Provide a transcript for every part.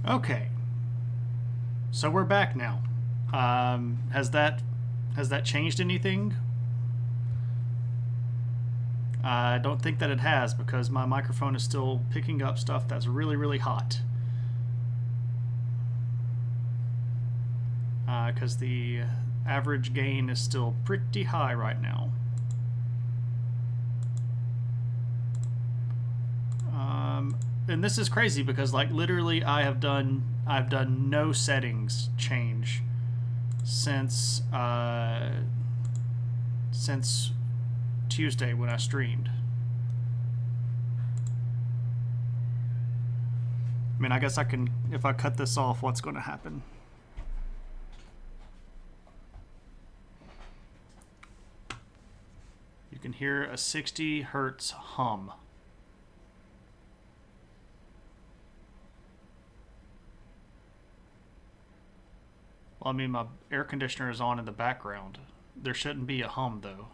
Okay, so we're back now. Has that changed anything? I don't think that it has because my microphone is still picking up stuff that's really, really hot. Because the average gain is still pretty high right now. And this is crazy because like literally I've done no settings change since Tuesday when I streamed. I mean, I guess I can, if I cut this off, what's going to happen? You can hear a 60 hertz hum. Well, I mean, my air conditioner is on in the background. There shouldn't be a hum, though.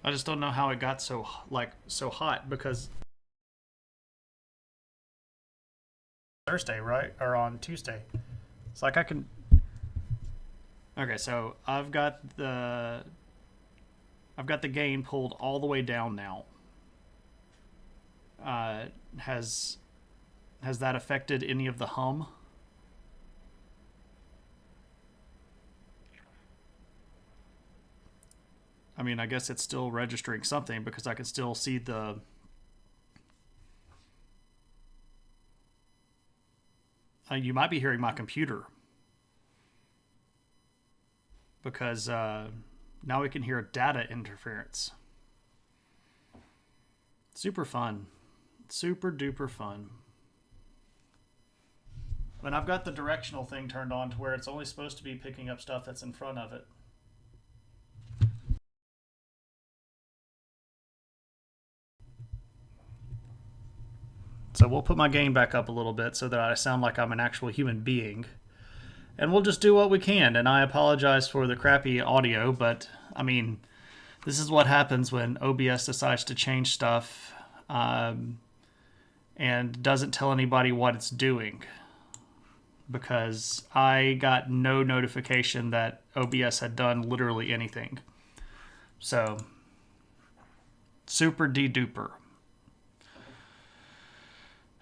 I just don't know how it got so hot because Thursday, right? Or on Tuesday. It's like I can. Okay, so I've got the gain pulled all the way down now. Uh, has has that affected any of the hum? I mean, I guess it's still registering something because I can still see the. You might be hearing my computer because now we can hear data interference. Super fun. Super duper fun. And I've got the directional thing turned on to where it's only supposed to be picking up stuff that's in front of it. So we'll put my gain back up a little bit so that I sound like I'm an actual human being. And we'll just do what we can. And I apologize for the crappy audio, but I mean, this is what happens when OBS decides to change stuff and doesn't tell anybody what it's doing. Because I got no notification that OBS had done literally anything. So, super de-duper.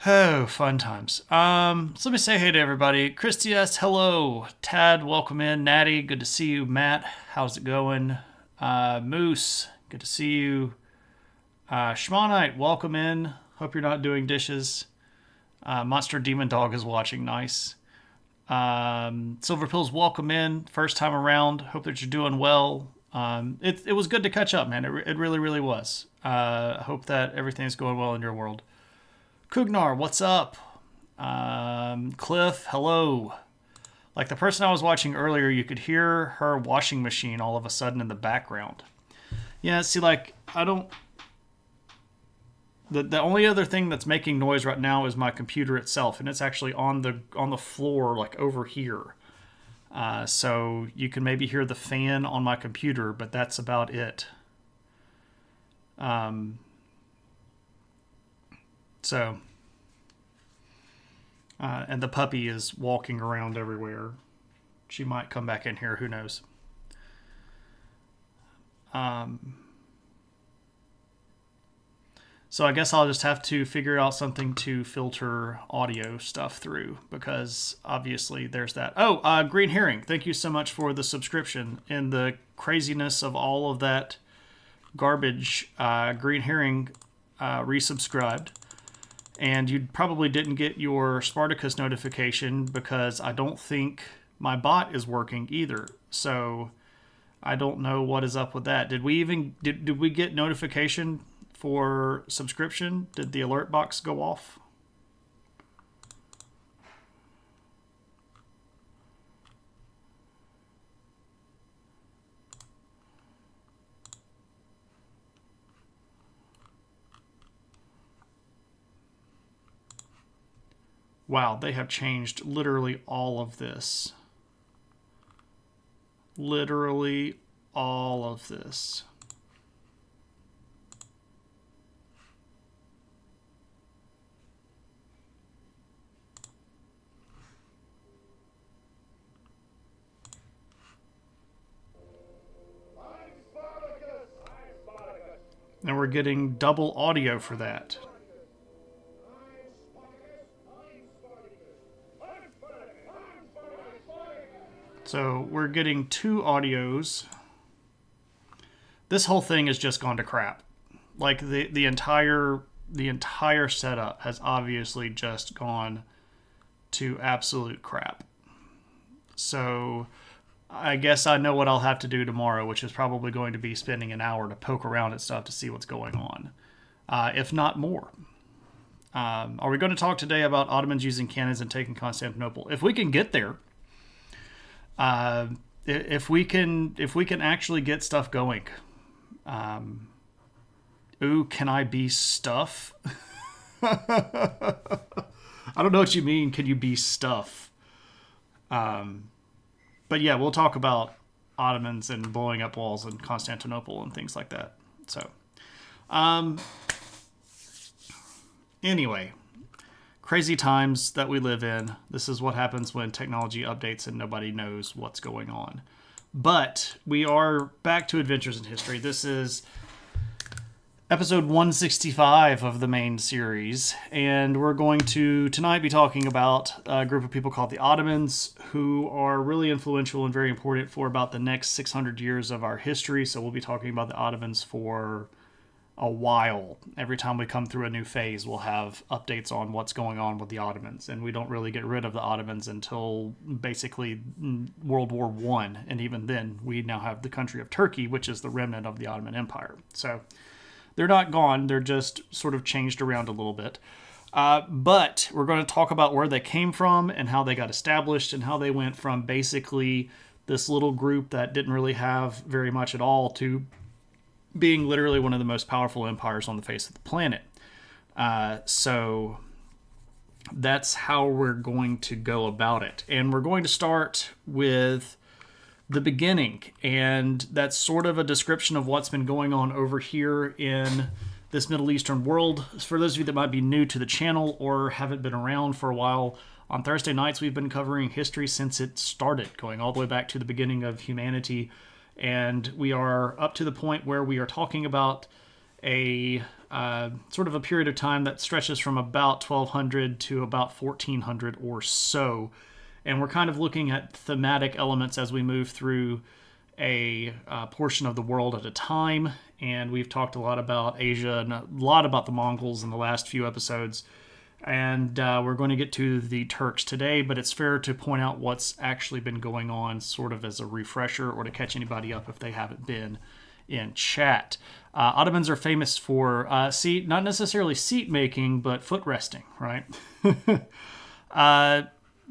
Oh, fun times. So let me say hey to everybody. Christy S, hello. Tad, welcome in. Natty, good to see you. Matt, how's it going? Moose, good to see you. Schmonite, welcome in. Hope you're not doing dishes. Monster Demon Dog is watching. Nice. Silver Pills, welcome in. First time around. Hope that you're doing well. It was good to catch up, man. It really, really was. I hope that everything's going well in your world. Kugnar, what's up? Cliff, hello. Like the person I was watching earlier, you could hear her washing machine all of a sudden in the background. Yeah, see, like, I don't... The only other thing that's making noise right now is my computer itself, and it's actually on the floor, like over here. So you can maybe hear the fan on my computer, but that's about it. So, and the puppy is walking around everywhere. She might come back in here. Who knows? So I guess I'll just have to figure out something to filter audio stuff through because obviously there's that. Oh, Green Herring, thank you so much for the subscription. In the craziness of all of that garbage, Green Herring resubscribed. And you probably didn't get your Spartacus notification because I don't think my bot is working either. So I don't know what is up with that. Did we get notification for subscription? Did the alert box go off? Wow, they have changed literally all of this. literally all of this. And we're getting double audio for that. So we're getting two audios. This whole thing has just gone to crap. Like the entire setup has obviously just gone to absolute crap. So I guess I know what I'll have to do tomorrow, which is probably going to be spending an hour to poke around at stuff to see what's going on, if not more. Are we going to talk today about Ottomans using cannons and taking Constantinople? If we can get there, if we can actually get stuff going. Ooh, can I be stuff? I don't know what you mean. Can you be stuff? But yeah, we'll talk about Ottomans and blowing up walls in Constantinople and things like that. So, anyway, crazy times that we live in. This is what happens when technology updates and nobody knows what's going on. But we are back to Adventures in History. This is episode 165 of the main series, and we're going to tonight be talking about a group of people called the Ottomans, who are really influential and very important for about the next 600 years of our history. So we'll be talking about the Ottomans for a while. Every time we come through a new phase, we'll have updates on what's going on with the Ottomans, and we don't really get rid of the Ottomans until basically World War I, and even then we now have the country of Turkey, which is the remnant of the Ottoman Empire. So they're not gone, they're just sort of changed around a little bit. But we're going to talk about where they came from and how they got established and how they went from basically this little group that didn't really have very much at all to being literally one of the most powerful empires on the face of the planet. So that's how we're going to go about it. And we're going to start with the beginning, and that's sort of a description of what's been going on over here in this Middle Eastern world. For those of you that might be new to the channel or haven't been around for a while, on Thursday nights we've been covering history since it started, going all the way back to the beginning of humanity, and we are up to the point where we are talking about a sort of a period of time that stretches from about 1200 to about 1400 or so. And we're kind of looking at thematic elements as we move through a portion of the world at a time. And we've talked a lot about Asia and a lot about the Mongols in the last few episodes. And we're going to get to the Turks today, but it's fair to point out what's actually been going on sort of as a refresher or to catch anybody up if they haven't been in chat. Ottomans are famous for, not necessarily seat making, but foot resting, right?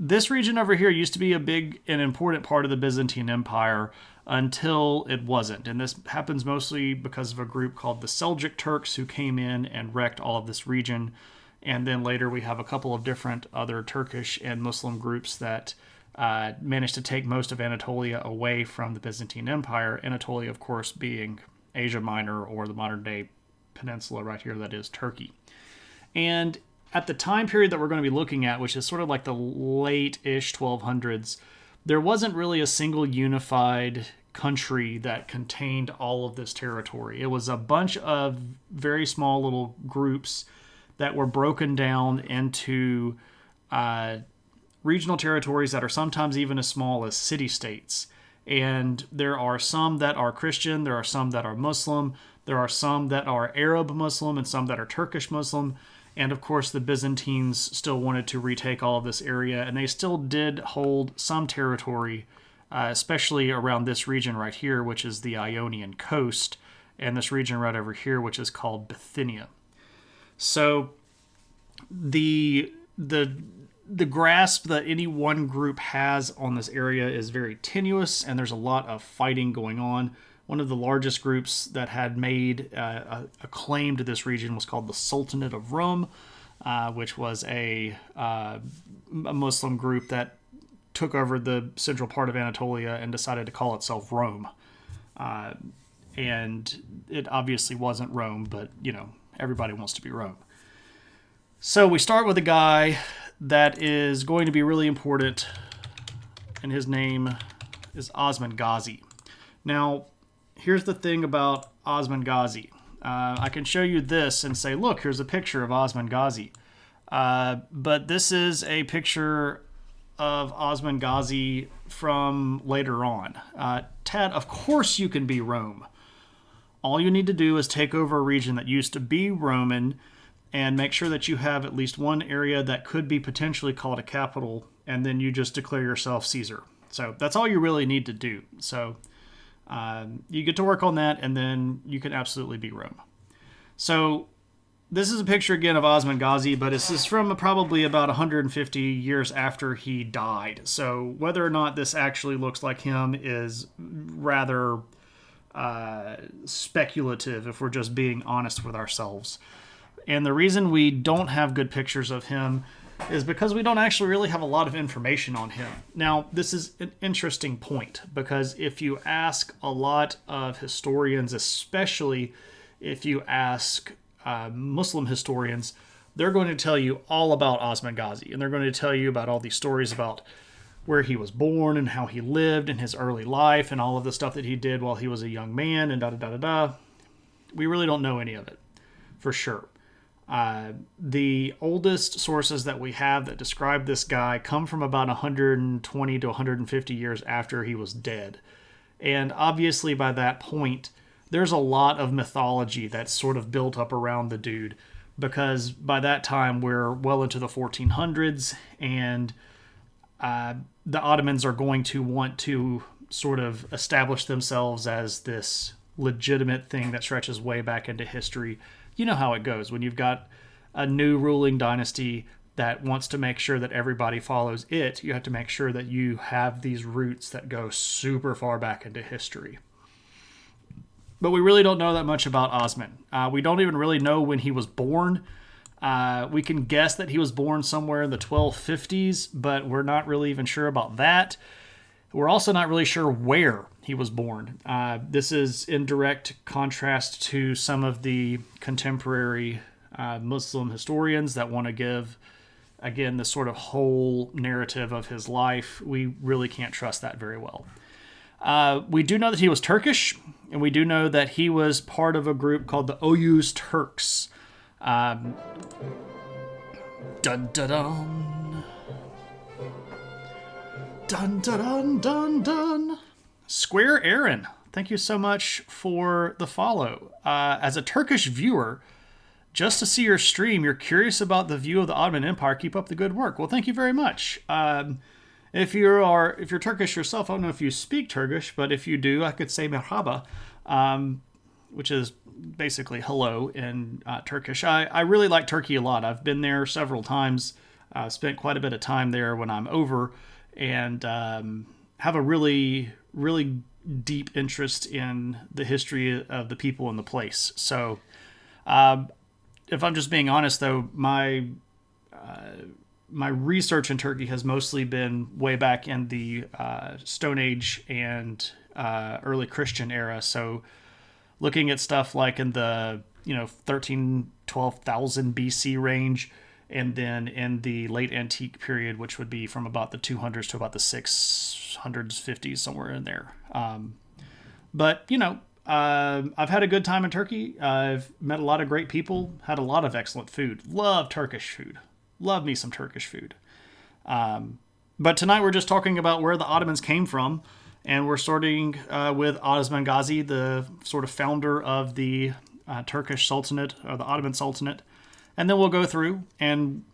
This region over here used to be a big and important part of the Byzantine Empire until it wasn't. And this happens mostly because of a group called the Seljuk Turks who came in and wrecked all of this region. And then later we have a couple of different other Turkish and Muslim groups that managed to take most of Anatolia away from the Byzantine Empire. Anatolia, of course, being Asia Minor or the modern-day peninsula right here that is Turkey. And at the time period that we're going to be looking at, which is sort of like the late-ish 1200s, there wasn't really a single unified country that contained all of this territory. It was a bunch of very small little groups that were broken down into regional territories that are sometimes even as small as city-states. And there are some that are Christian, there are some that are Muslim, there are some that are Arab Muslim, and some that are Turkish Muslim. And of course, the Byzantines still wanted to retake all of this area, and they still did hold some territory, especially around this region right here, which is the Ionian coast, and this region right over here, which is called Bithynia. So the grasp that any one group has on this area is very tenuous, and there's a lot of fighting going on. One of the largest groups that had made a claim to this region was called the Sultanate of Rome, which was a Muslim group that took over the central part of Anatolia and decided to call itself Rome. And it obviously wasn't Rome, but, everybody wants to be Rome. So we start with a guy that is going to be really important, and his name is Osman Ghazi. Now, here's the thing about Osman Ghazi. I can show you this and say, look, here's a picture of Osman Ghazi. But this is a picture of Osman Ghazi from later on. Tad, of course you can be Rome. All you need to do is take over a region that used to be Roman and make sure that you have at least one area that could be potentially called a capital, and then you just declare yourself Caesar. So that's all you really need to do. So you get to work on that, and then you can absolutely be Rome. So this is a picture again of Osman Ghazi, but this is from probably about 150 years after he died. So whether or not this actually looks like him is rather speculative, if we're just being honest with ourselves. And the reason we don't have good pictures of him is because we don't actually really have a lot of information on him. Now, this is an interesting point, because if you ask a lot of historians, especially if you ask Muslim historians, they're going to tell you all about Osman Ghazi, and they're going to tell you about all these stories about where he was born and how he lived in his early life and all of the stuff that he did while he was a young man and da-da-da-da-da. We really don't know any of it, for sure. The oldest sources that we have that describe this guy come from about 120 to 150 years after he was dead. And obviously by that point, there's a lot of mythology that's sort of built up around the dude, because by that time we're well into the 1400s, and the Ottomans are going to want to sort of establish themselves as this legitimate thing that stretches way back into history. You know how it goes when you've got a new ruling dynasty that wants to make sure that everybody follows it. You have to make sure that you have these roots that go super far back into history. But we really don't know that much about Osman. We don't even really know when he was born. We can guess that he was born somewhere in the 1250s, but we're not really even sure about that. We're also not really sure where he was born. This is in direct contrast to some of the contemporary Muslim historians that want to give, again, this sort of whole narrative of his life. We really can't trust that very well. We do know that he was Turkish, and we do know that he was part of a group called the Oyuz Turks. Dun dun dun. Dun dun dun dun dun. Square Aaron, thank you so much for the follow. As a Turkish viewer, just to see your stream, you're curious about the view of the Ottoman Empire. Keep up the good work. Well, thank you very much. If you're Turkish yourself, I don't know if you speak Turkish, but if you do, I could say merhaba, which is basically hello in Turkish. I really like Turkey a lot. I've been there several times. Spent quite a bit of time there when I'm over, and have a really, really deep interest in the history of the people in the place. So if I'm just being honest, though, my research in Turkey has mostly been way back in the Stone Age and early Christian era. So looking at stuff like in the 12,000 BC range, and then in the late antique period, which would be from about the 200s to about the 600s, 50s, somewhere in there. But I've had a good time in Turkey. I've met a lot of great people, had a lot of excellent food. Love Turkish food. Love me some Turkish food. But tonight we're just talking about where the Ottomans came from, and we're starting with Osman Ghazi, the sort of founder of the Turkish Sultanate, or the Ottoman Sultanate. And then we'll go through and,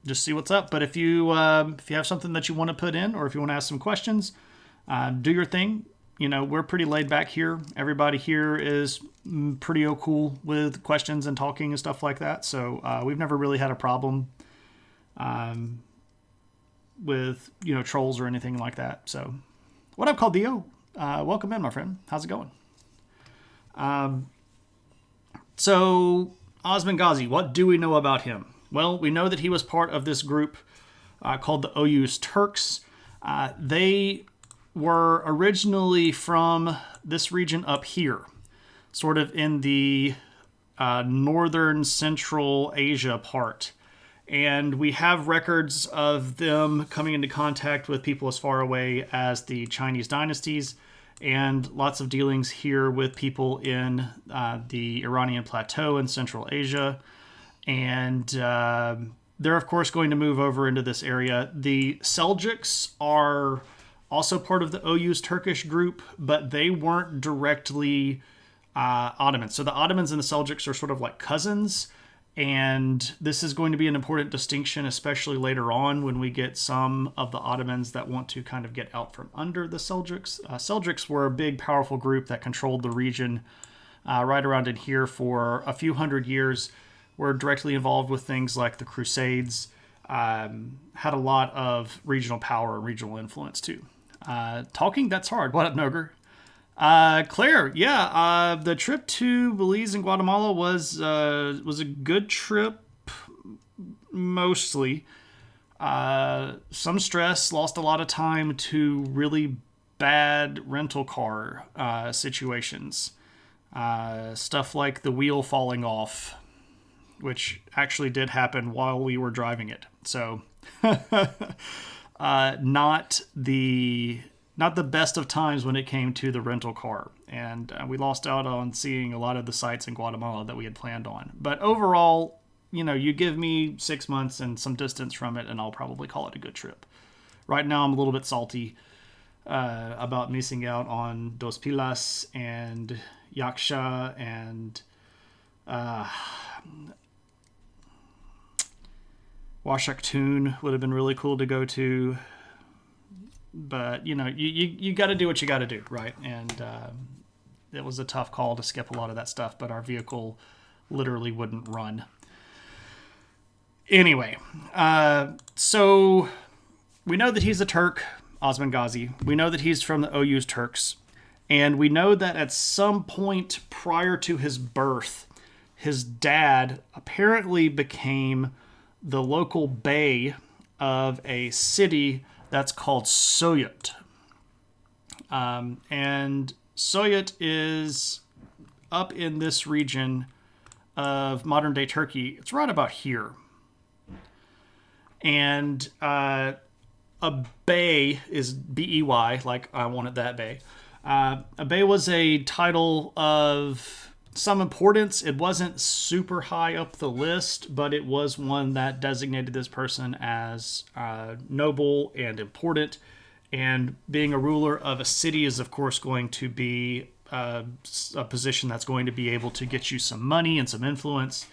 just see what's up. But if you have something that you want to put in, or if you want to ask some questions, do your thing. We're pretty laid back here. Everybody here is pretty cool with questions and talking and stuff like that. So we've never really had a problem with, trolls or anything like that. So what up, Caldio? Welcome in, my friend. How's it going? So Osman Ghazi, what do we know about him? Well, we know that he was part of this group called the Oyuz Turks. They were originally from this region up here, sort of in the northern central Asia part. And we have records of them coming into contact with people as far away as the Chinese dynasties, and lots of dealings here with people in the Iranian plateau in Central Asia. And they're, of course, going to move over into this area. The Seljuks are also part of the Oyuz Turkish group, but they weren't directly Ottomans. So the Ottomans and the Seljuks are sort of like cousins. And this is going to be an important distinction, especially later on when we get some of the Ottomans that want to kind of get out from under the Seljuks. Seljuks were a big, powerful group that controlled the region right around in here for a few hundred years, were directly involved with things like the Crusades, had a lot of regional power and regional influence too. Talking, that's hard. What up, Noger? Claire, yeah, the trip to Belize and Guatemala was a good trip, mostly. Some stress, lost a lot of time to really bad rental car situations. Stuff like the wheel falling off, which actually did happen while we were driving it. So, not the best of times when it came to the rental car. And we lost out on seeing a lot of the sites in Guatemala that we had planned on. But overall, you give me 6 months and some distance from it, and I'll probably call it a good trip. Right now, I'm a little bit salty about missing out on Dos Pilas and Yaksha and Washaktun would have been really cool to go to. But, you got to do what you got to do, right? And it was a tough call to skip a lot of that stuff, but our vehicle literally wouldn't run. Anyway, so we know that he's a Turk, Osman Ghazi. We know that he's from the Oyuz Turks. And we know that at some point prior to his birth, his dad apparently became the local bey of a city that's called Soyut. And Soyut is up in this region of modern-day Turkey. It's right about here. And a bey is B-E-Y, like I wanted that bey. A bey was a title of some importance. It wasn't super high up the list, but it was one that designated this person as noble and important. And being a ruler of a city is, of course, going to be a position that's going to be able to get you some money and some influence.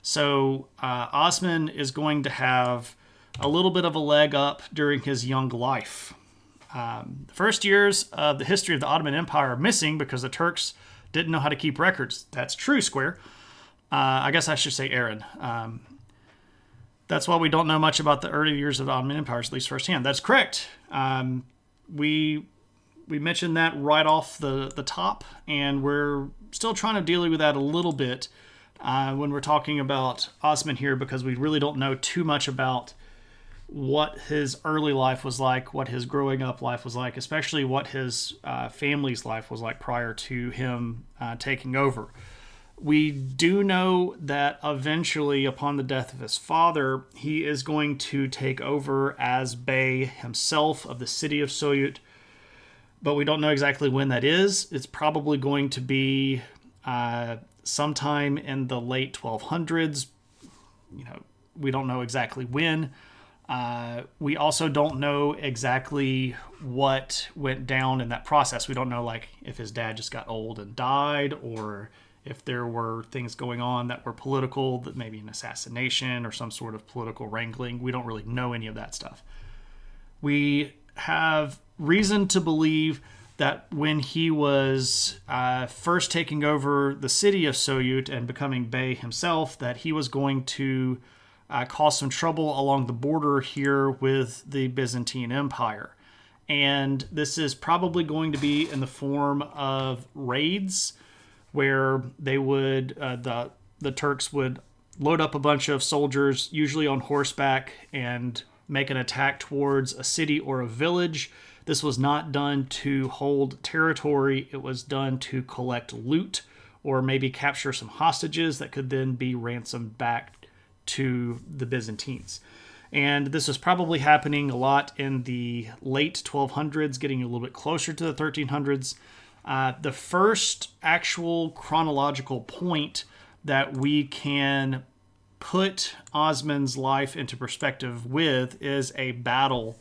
So Osman is going to have a little bit of a leg up during his young life. The first years of the history of the Ottoman Empire are missing because the Turks didn't know how to keep records. That's true, Square. I guess I should say Aaron. That's why we don't know much about the early years of the Ottoman Empire, at least firsthand. That's correct. We mentioned that right off the top, and we're still trying to deal with that a little bit when we're talking about Osman here, because we really don't know too much about what his early life was like, what his growing up life was like, especially what his family's life was like prior to him taking over. We do know that eventually, upon the death of his father, he is going to take over as bey himself of the city of Soyut, but we don't know exactly when that is. It's probably going to be sometime in the late 1200s. We don't know exactly when. We also don't know exactly what went down in that process. We don't know, like, if his dad just got old and died, or if there were things going on that were political, that maybe an assassination or some sort of political wrangling. We don't really know any of that stuff. We have reason to believe that when he was first taking over the city of Soyut and becoming bey himself, that he was going to cause some trouble along the border here with the Byzantine Empire. And this is probably going to be in the form of raids, where they would, the Turks would load up a bunch of soldiers, usually on horseback, and make an attack towards a city or a village. This was not done to hold territory. It was done to collect loot or maybe capture some hostages that could then be ransomed back to the Byzantines. And this is probably happening a lot in the late 1200s, getting a little bit closer to the 1300s. The first actual chronological point that we can put Osman's life into perspective with is a battle.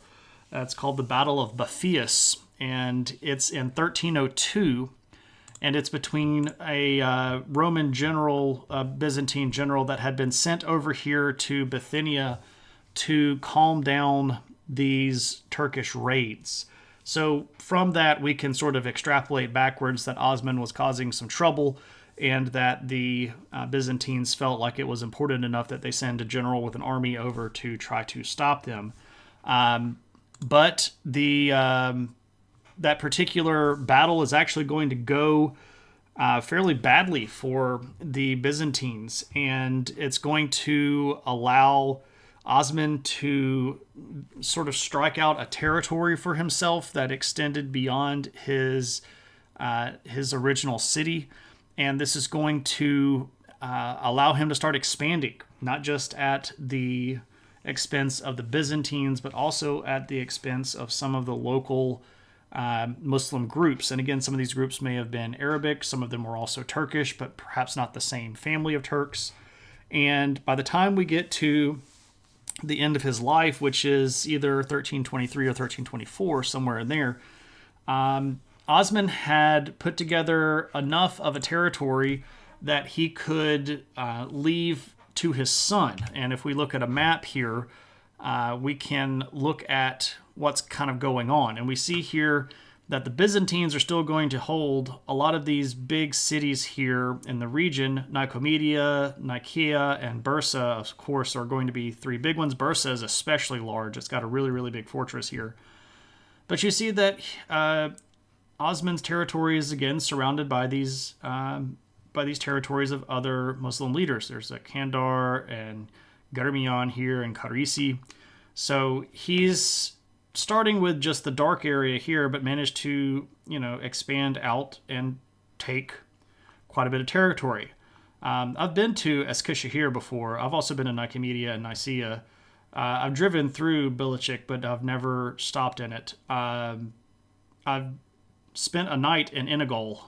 It's called the Battle of Baphius, and it's in 1302, and it's between a Roman general, a Byzantine general that had been sent over here to Bithynia to calm down these Turkish raids. So from that, we can sort of extrapolate backwards that Osman was causing some trouble, and that the Byzantines felt like it was important enough that they send a general with an army over to try to stop them. But that particular battle is actually going to go fairly badly for the Byzantines, and it's going to allow Osman to sort of strike out a territory for himself that extended beyond his original city. And this is going to allow him to start expanding, not just at the expense of the Byzantines, but also at the expense of some of the local Muslim groups. And again, some of these groups may have been Arabic, some of them were also Turkish, but perhaps not the same family of Turks. And by the time we get to the end of his life, which is either 1323 or 1324, somewhere in there, Osman had put together enough of a territory that he could leave to his son. And if we look at a map here, we can look at what's kind of going on. And we see here that the Byzantines are still going to hold a lot of these big cities here in the region. Nicomedia, Nicaea, and Bursa, of course, are going to be three big ones. Bursa is especially large. It's got a really, really big fortress here. But you see that Osman's territory is again surrounded by these territories of other Muslim leaders. There's Kandar and Germian here and Karisi. So he's starting with just the dark area here, but managed to, expand out and take quite a bit of territory. I've been to Eskişehir before. I've also been to Nicomedia and Nicaea. I've driven through Bilecik, but I've never stopped in it. I've spent a night in Inegöl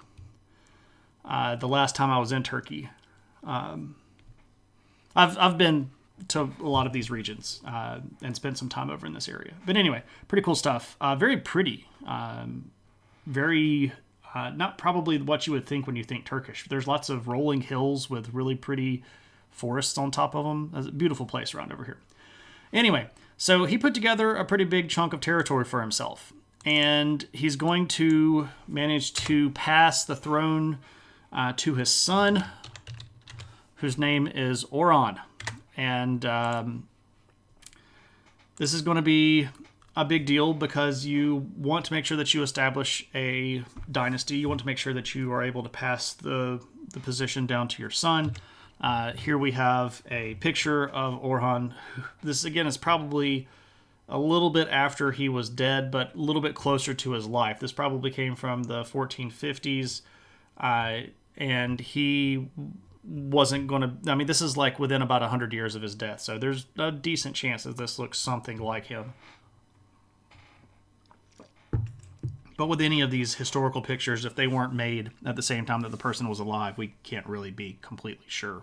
the last time I was in Turkey. I've been to a lot of these regions and spent some time over in this area. But anyway, pretty cool stuff. Very pretty. Very not probably what you would think when you think Turkish. There's lots of rolling hills with really pretty forests on top of them. It's a beautiful place around over here. Anyway, so he put together a pretty big chunk of territory for himself. And he's going to manage to pass the throne to his son, whose name is Orhan. And this is going to be a big deal because you want to make sure that you establish a dynasty. You want to make sure that you are able to pass the position down to your son. Here we have a picture of Orhan. This, again, is probably a little bit after he was dead, but a little bit closer to his life. This probably came from the 1450s, and he wasn't going to... I mean, this is like within about 100 years of his death, so there's a decent chance that this looks something like him. But with any of these historical pictures, if they weren't made at the same time that the person was alive, we can't really be completely sure.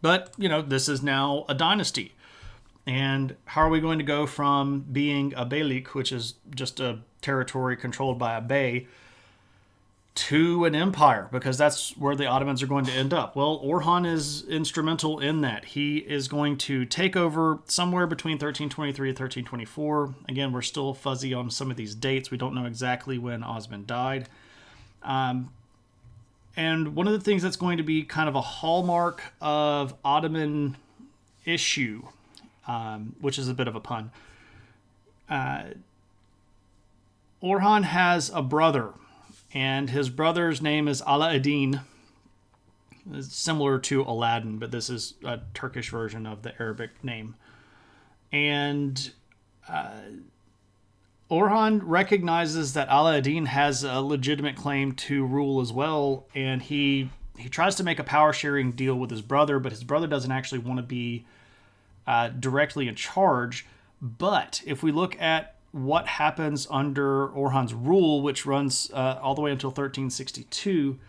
But, this is now a dynasty. And how are we going to go from being a beylik, which is just a territory controlled by a bey, to an empire? Because that's where the Ottomans are going to end up. Well, Orhan is instrumental in that. He is going to take over somewhere between 1323 and 1324. Again, we're still fuzzy on some of these dates. We don't know exactly when Osman died. And one of the things that's going to be kind of a hallmark of Ottoman issue, which is a bit of a pun. Orhan has a brother, and his brother's name is Ala-ad-Din. It's similar to Aladdin, but this is a Turkish version of the Arabic name. And Orhan recognizes that Ala-ad-Din has a legitimate claim to rule as well, and he tries to make a power sharing deal with his brother, but his brother doesn't actually want to be directly in charge. But if we look at what happens under Orhan's rule, which runs all the way until 1362,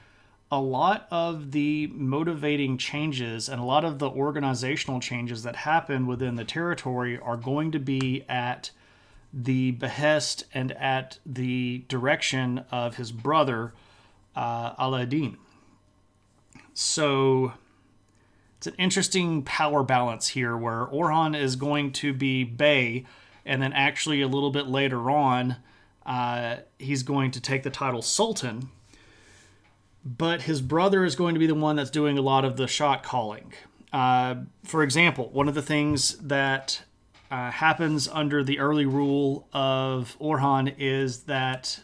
a lot of the motivating changes and a lot of the organizational changes that happen within the territory are going to be at the behest and at the direction of his brother, Ala-ad-Din. So it's an interesting power balance here where Orhan is going to be Bey, and then actually a little bit later on, he's going to take the title Sultan. But his brother is going to be the one that's doing a lot of the shot calling. For example, one of the things that happens under the early rule of Orhan is that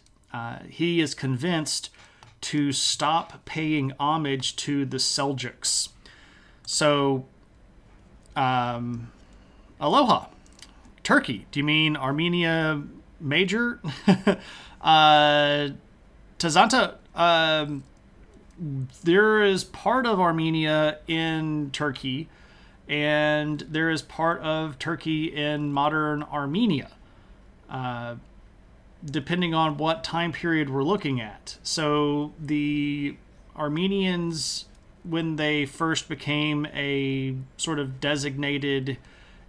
he is convinced to stop paying homage to the Seljuks. So, aloha, Turkey. Do you mean Armenia Major? Tazanta, there is part of Armenia in Turkey, and there is part of Turkey in modern Armenia, depending on what time period we're looking at. So the Armenians, when they first became a sort of designated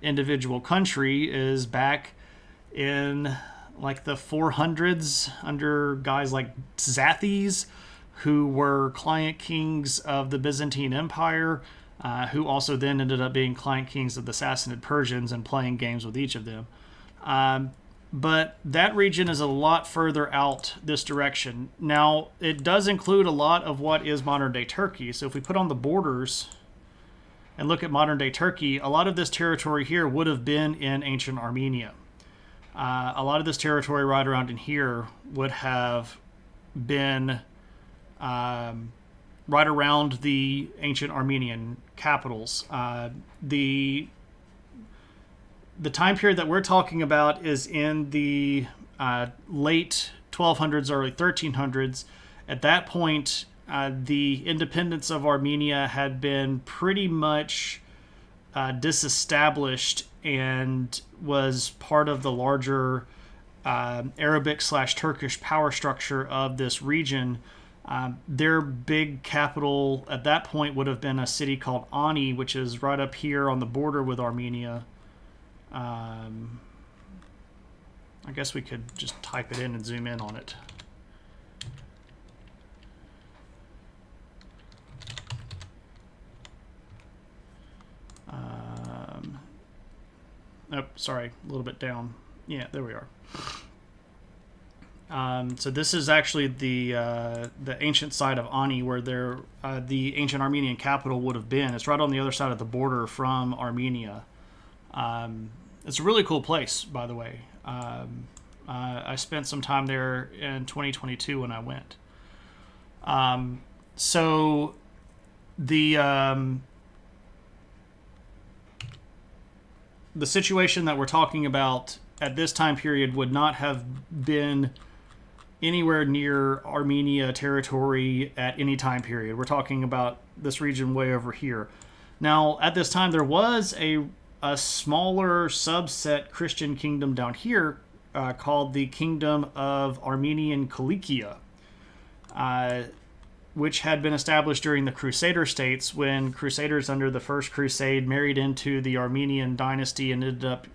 individual country, is back in like the 400s under guys like Xathes, who were client kings of the Byzantine Empire, who also then ended up being client kings of the Sassanid Persians and playing games with each of them. But that region is a lot further out this direction. Now, it does include a lot of what is modern-day Turkey. So if we put on the borders and look at modern-day Turkey, a lot of this territory here would have been in ancient Armenia. A lot of this territory right around in here would have been right around the ancient Armenian capitals. The time period that we're talking about is in the late 1200s, early 1300s. At that point, the independence of Armenia had been pretty much disestablished and was part of the larger Arabic/Turkish power structure of this region. Their big capital at that point would have been a city called Ani, which is right up here on the border with Armenia. I guess we could just type it in and zoom in on it. Oh, sorry, a little bit down. Yeah, there we are. So this is actually the ancient site of Ani, where the ancient Armenian capital would have been. It's right on the other side of the border from Armenia. It's a really cool place, by the way. I spent some time there in 2022 when I went. So the situation that we're talking about at this time period would not have been anywhere near Armenia territory at any time period. We're talking about this region way over here. Now, at this time, there was a smaller subset Christian kingdom down here called the Kingdom of Armenian Kilikia, which had been established during the Crusader states when Crusaders under the First Crusade married into the Armenian dynasty and ended up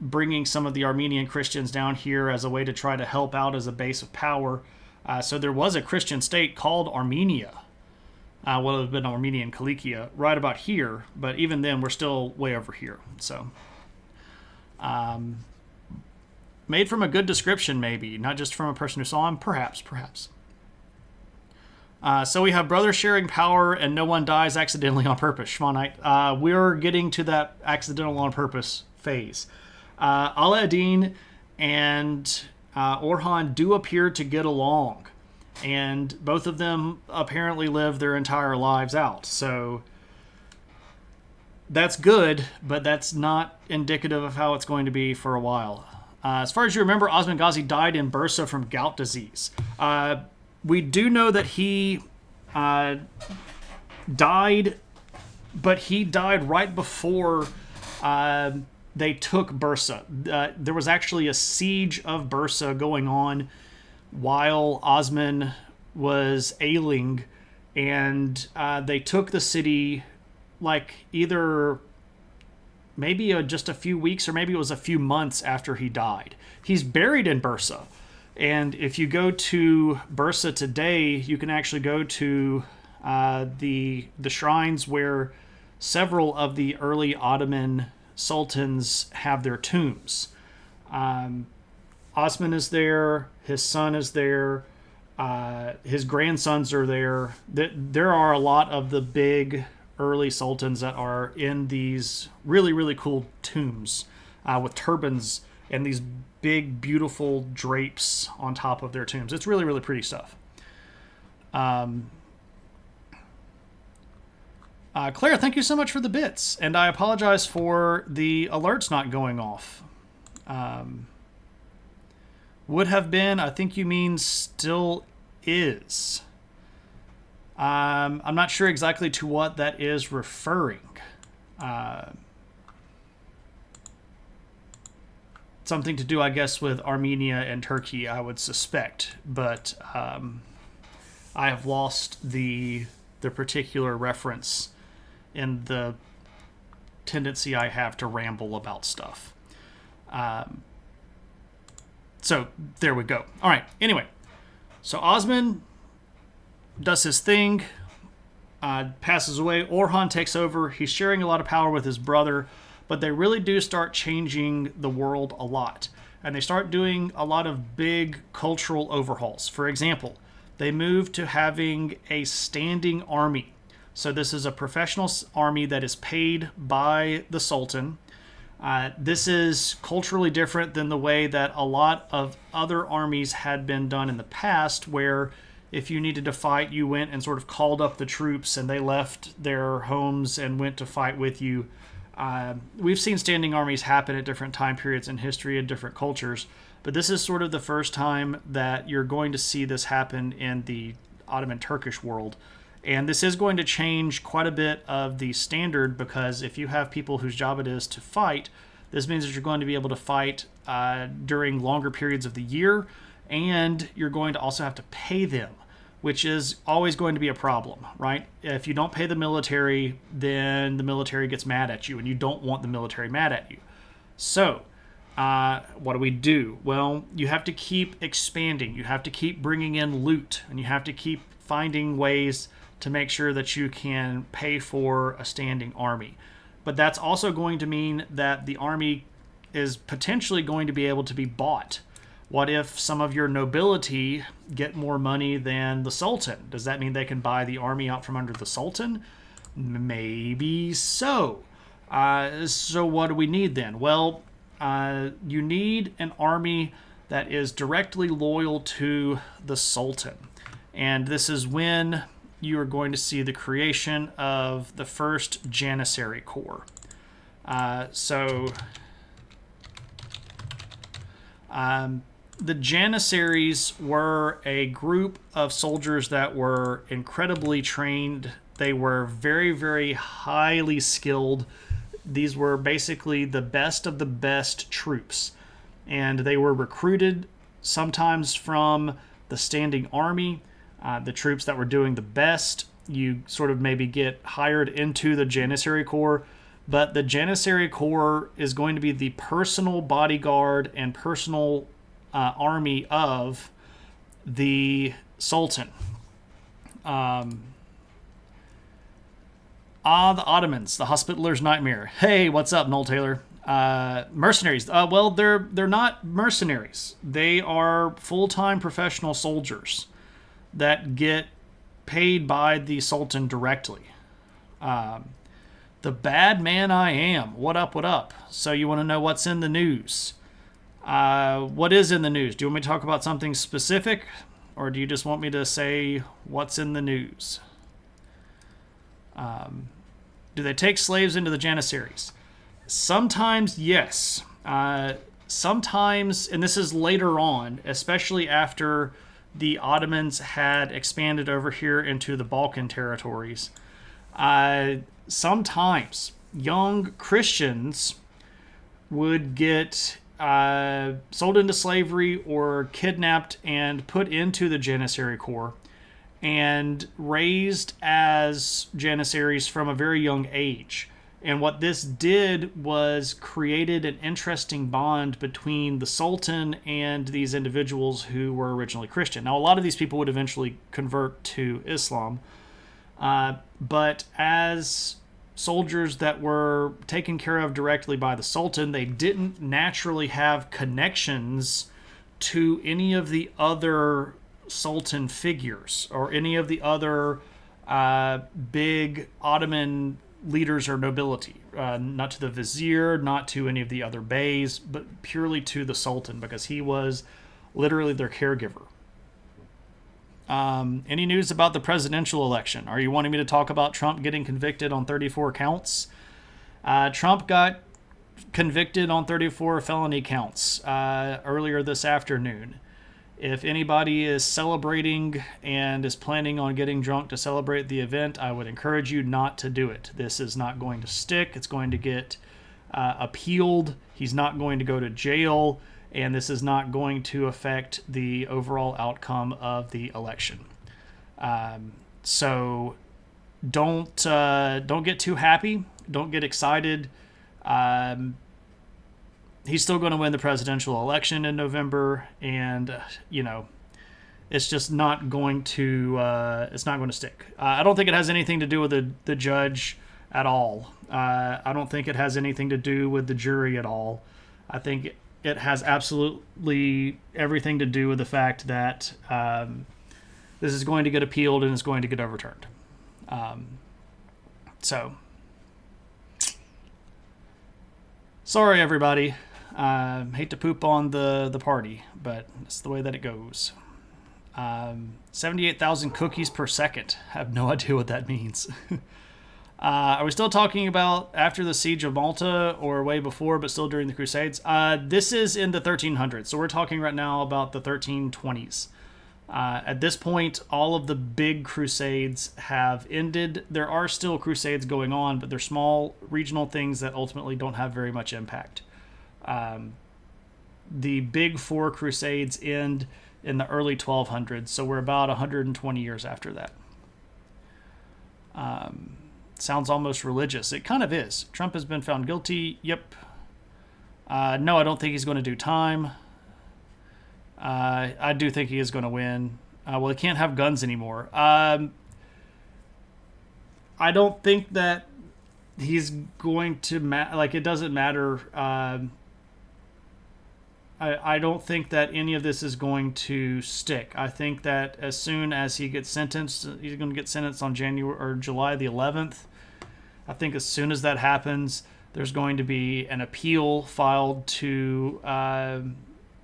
bringing some of the Armenian Christians down here as a way to try to help out as a base of power. So there was a Christian state called Armenia. Well, it would have been Armenian Kilikia right about here, but even then we're still way over here. So made from a good description, maybe, not just from a person who saw him, perhaps. So we have brothers sharing power and no one dies accidentally on purpose. Shmonite. We're getting to that accidental on purpose phase. Ala-ad-Din and Orhan do appear to get along, and both of them apparently live their entire lives out. So that's good, but that's not indicative of how it's going to be for a while. As far as you remember, Osman Ghazi died in Bursa from gout disease. We do know that he died, but he died right before they took Bursa. There was actually a siege of Bursa going on while Osman was ailing, and they took the city like either maybe just a few weeks or maybe it was a few months after he died. He's buried in Bursa. And if you go to Bursa today, you can actually go to the shrines where several of the early Ottoman sultans have their tombs. Osman is there, his son is there, his grandsons are there. There are a lot of the big early sultans that are in these really, really cool tombs with turbans and these big, beautiful drapes on top of their tombs. It's really, really pretty stuff. Claire, thank you so much for the bits. And I apologize for the alerts not going off. Would have been, I think you mean still is. I'm not sure exactly to what that is referring. Something to do, I guess, with Armenia and Turkey, I would suspect. But I have lost the particular reference in the tendency I have to ramble about stuff. So there we go. All right. Anyway, so Osman does his thing, passes away. Orhan takes over. He's sharing a lot of power with his brother, but they really do start changing the world a lot. And they start doing a lot of big cultural overhauls. For example, they move to having a standing army. So this is a professional army that is paid by the Sultan. This is culturally different than the way that a lot of other armies had been done in the past, where if you needed to fight, you went and sort of called up the troops and they left their homes and went to fight with you. We've seen standing armies happen at different time periods in history and different cultures, but this is sort of the first time that you're going to see this happen in the Ottoman Turkish world. And this is going to change quite a bit of the standard, because if you have people whose job it is to fight, this means that you're going to be able to fight during longer periods of the year, and you're going to also have to pay them, which is always going to be a problem, right? If you don't pay the military, then the military gets mad at you, and you don't want the military mad at you. So, what do? Well, you have to keep expanding. You have to keep bringing in loot, and you have to keep finding ways to make sure that you can pay for a standing army. But that's also going to mean that the army is potentially going to be able to be bought. What if some of your nobility get more money than the Sultan? Does that mean they can buy the army out from under the Sultan? Maybe so. So what do we need then? Well, you need an army that is directly loyal to the Sultan. And this is when you are going to see the creation of the first Janissary Corps. The Janissaries were a group of soldiers that were incredibly trained. They were very, very highly skilled. These were basically the best of the best troops. And they were recruited sometimes from the standing army. The troops that were doing the best, you sort of maybe get hired into the Janissary Corps. But the Janissary Corps is going to be the personal bodyguard and personal army of the Sultan. The Ottomans, the Hospitallers' nightmare. Hey, what's up, Noel Taylor? Mercenaries. Well, they're not mercenaries. They are full-time professional soldiers that get paid by the Sultan directly. The bad man I am. What up, what up? So you want to know what's in the news? What is in the news? Do you want me to talk about something specific, or do you just want me to say what's in the news? Do they take slaves into the Janissaries? Sometimes, yes. Sometimes, and this is later on, especially after the Ottomans had expanded over here into the Balkan territories. Sometimes young Christians would get sold into slavery or kidnapped and put into the Janissary Corps and raised as Janissaries from a very young age. And what this did was created an interesting bond between the Sultan and these individuals who were originally Christian. Now, a lot of these people would eventually convert to Islam, but as soldiers that were taken care of directly by the Sultan, they didn't naturally have connections to any of the other Sultan figures or any of the other big Ottoman leaders or nobility. Not to the vizier, not to any of the other beys, but purely to the Sultan, because he was literally their caregiver. Any news about the presidential election? Are you wanting me to talk about Trump getting convicted on 34 counts? Trump got convicted on 34 felony counts earlier this afternoon. If anybody is celebrating and is planning on getting drunk to celebrate the event, I would encourage you not to do it. This is not going to stick. It's going to get appealed. He's not going to go to jail, and this is not going to affect the overall outcome of the election. So don't get too happy. Don't get excited. He's still going to win the presidential election in November, and it's just not going to stick. I don't think it has anything to do with the judge at all. I don't think it has anything to do with the jury at all. I think it has absolutely everything to do with the fact that this is going to get appealed and is going to get overturned. So, sorry everybody. Hate to poop on the party, but that's the way that it goes. 78,000 cookies per second. I have no idea what that means. Are we still talking about after the Siege of Malta or way before, but still during the Crusades? This is in the 1300s, so we're talking right now about the 1320s. At this point, all of the big crusades have ended. There are still crusades going on, but they're small regional things that ultimately don't have very much impact. The big four crusades end in the early 1200s, so we're about 120 years after that. Sounds almost religious. It kind of is. Trump has been found guilty. Yep. No, I don't think he's going to do time. I do think he is going to win. Well, he can't have guns anymore. I don't think that he's going to it doesn't matter. I don't think that any of this is going to stick. I think that as soon as he gets sentenced, he's going to get sentenced on July the 11th. I think as soon as that happens, there's going to be an appeal filed to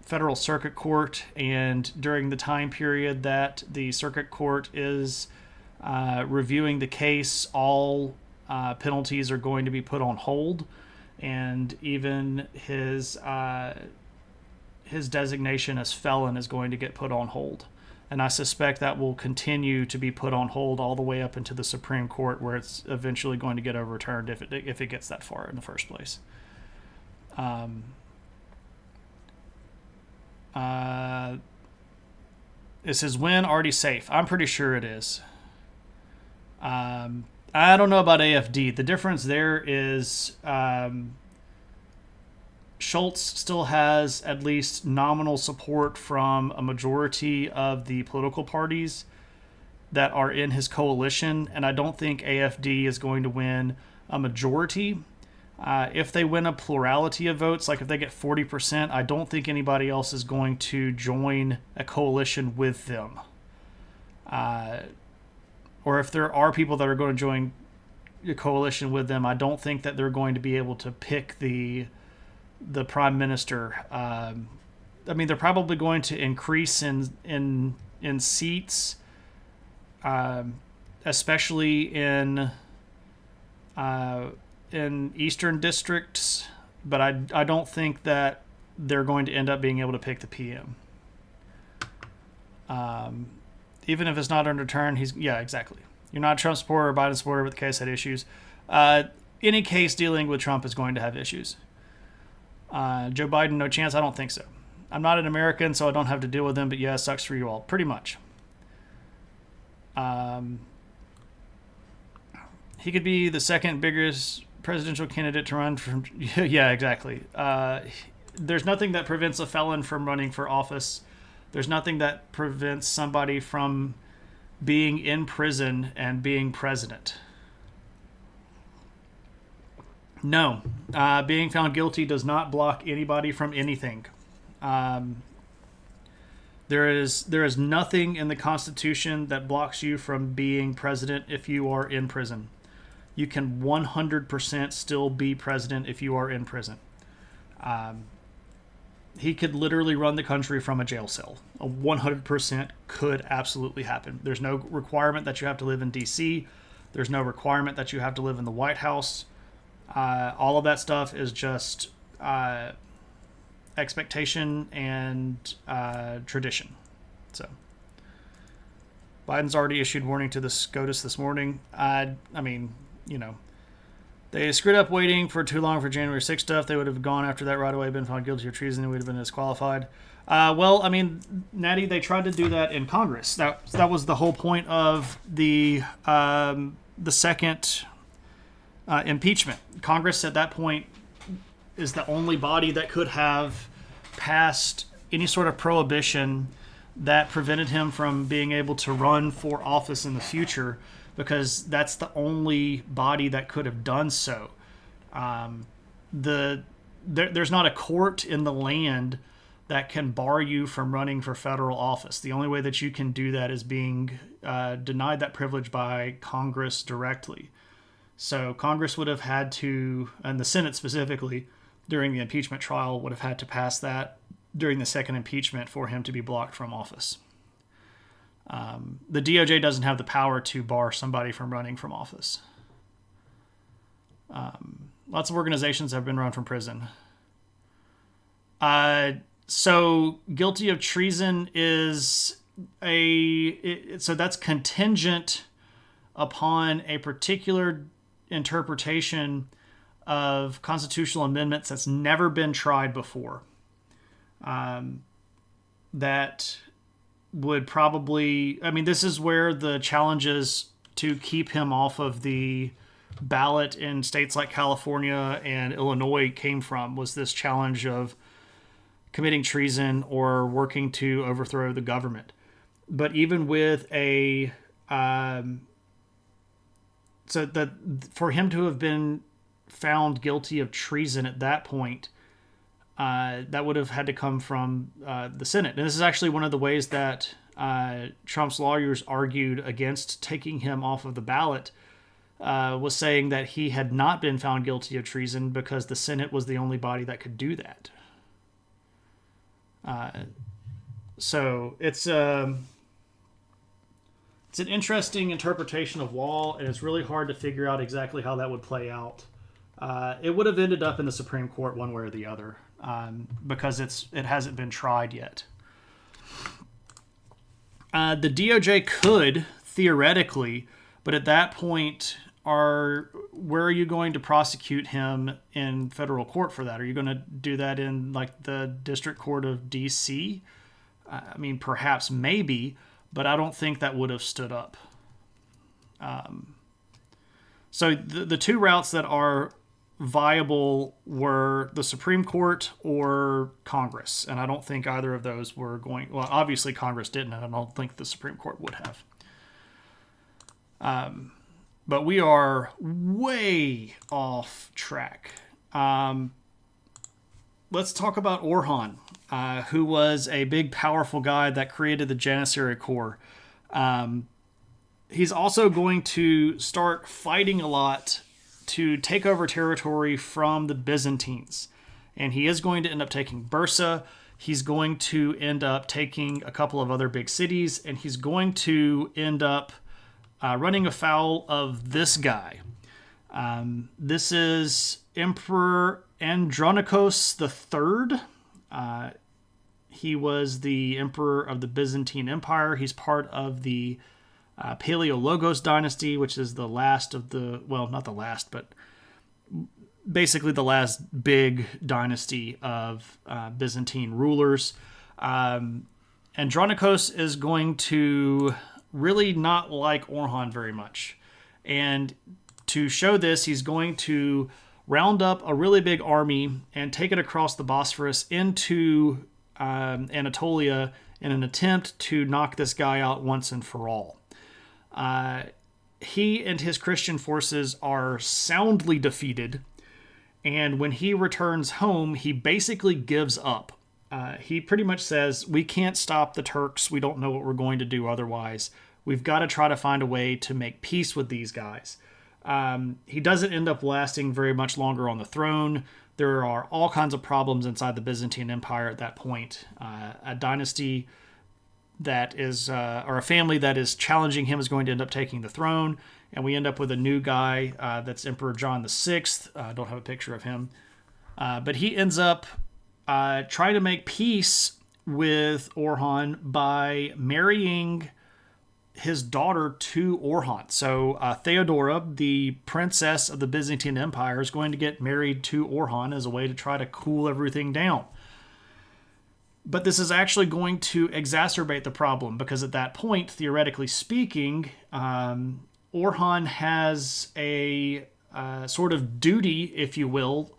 federal circuit court, and during the time period that the circuit court is reviewing the case, all penalties are going to be put on hold, and even his designation as felon is going to get put on hold. And I suspect that will continue to be put on hold all the way up into the Supreme Court, where it's eventually going to get overturned if it gets that far in the first place. Is his win already safe? I'm pretty sure it is. I don't know about AFD. The difference there is Schultz still has at least nominal support from a majority of the political parties that are in his coalition, and I don't think AFD is going to win a majority. If they win a plurality of votes, like if they get 40%, I don't think anybody else is going to join a coalition with them. Or if there are people that are going to join a coalition with them, I don't think that they're going to be able to pick the prime minister. I mean, they're probably going to increase in seats, especially in in eastern districts, but I don't think that they're going to end up being able to pick the PM. Even if it's not underturned, exactly. You're not a Trump supporter or Biden supporter, but the case had issues. Any case dealing with Trump is going to have issues. Joe Biden, no chance? I don't think so. I'm not an American, so I don't have to deal with him, but yeah, it sucks for you all. Pretty much. He could be the second biggest presidential candidate to run from... Yeah, exactly. There's nothing that prevents a felon from running for office. There's nothing that prevents somebody from being in prison and being president. No. Being found guilty does not block anybody from anything. There is nothing in the Constitution that blocks you from being president if you are in prison. You can 100% still be president if you are in prison. He could literally run the country from a jail cell. 100% could absolutely happen. There's no requirement that you have to live in D.C. There's no requirement that you have to live in the White House. All of that stuff is just expectation and tradition. So Biden's already issued warning to the SCOTUS this morning. I mean, they screwed up waiting for too long for January 6th stuff. They would have gone after that right away, been found guilty of treason, and would have been disqualified. Well, I mean, Natty, they tried to do that in Congress. That was the whole point of the second impeachment. Congress at that point is the only body that could have passed any sort of prohibition that prevented him from being able to run for office in the future, because that's the only body that could have done so. There's not a court in the land that can bar you from running for federal office. The only way that you can do that is being denied that privilege by Congress directly. So Congress would have had to, and the Senate specifically, during the impeachment trial, would have had to pass that during the second impeachment for him to be blocked from office. The DOJ doesn't have the power to bar somebody from running from office. Lots of organizations have been run from prison. So guilty of treason is so that's contingent upon a particular interpretation of constitutional amendments that's never been tried before. That would probably, this is where the challenges to keep him off of the ballot in states like California and Illinois came from, was this challenge of committing treason or working to overthrow the government. But even with for him to have been found guilty of treason at that point, that would have had to come from the Senate. And this is actually one of the ways that Trump's lawyers argued against taking him off of the ballot, was saying that he had not been found guilty of treason because the Senate was the only body that could do that. So it's an interesting interpretation of law, and it's really hard to figure out exactly how that would play out. It would have ended up in the Supreme Court one way or the other, because it hasn't been tried yet. The DOJ could, theoretically, but at that point, where are you going to prosecute him in federal court for that? Are you going to do that in like the District Court of D.C.? Perhaps, maybe, but I don't think that would have stood up. So the two routes that are viable were the Supreme Court or Congress, and I don't think either of those were going... Well, obviously Congress didn't, and I don't think the Supreme Court would have. But we are way off track. Let's talk about Orhan, who was a big, powerful guy that created the Janissary Corps. He's also going to start fighting a lot to take over territory from the Byzantines. And he is going to end up taking Bursa. He's going to end up taking a couple of other big cities. And he's going to end up running afoul of this guy. This is Emperor Andronikos III. He was the emperor of the Byzantine Empire. He's part of the Paleologos dynasty, which is the last of the, well, not the last, but basically the last big dynasty of Byzantine rulers. Andronikos is going to really not like Orhan very much. And to show this, he's going to round up a really big army and take it across the Bosphorus into Anatolia in an attempt to knock this guy out once and for all. He and his Christian forces are soundly defeated, and when he returns home, he basically gives up. He pretty much says, we can't stop the Turks. We don't know what we're going to do otherwise. We've got to try to find a way to make peace with these guys. He doesn't end up lasting very much longer on the throne. There are all kinds of problems inside the Byzantine Empire at that point. A dynasty that is, or a family that is challenging him is going to end up taking the throne. And we end up with a new guy that's Emperor John VI. I don't have a picture of him. But he ends up trying to make peace with Orhan by marrying his daughter to Orhan. So Theodora, the princess of the Byzantine Empire, is going to get married to Orhan as a way to try to cool everything down. But this is actually going to exacerbate the problem, because at that point, theoretically speaking, Orhan has a sort of duty, if you will,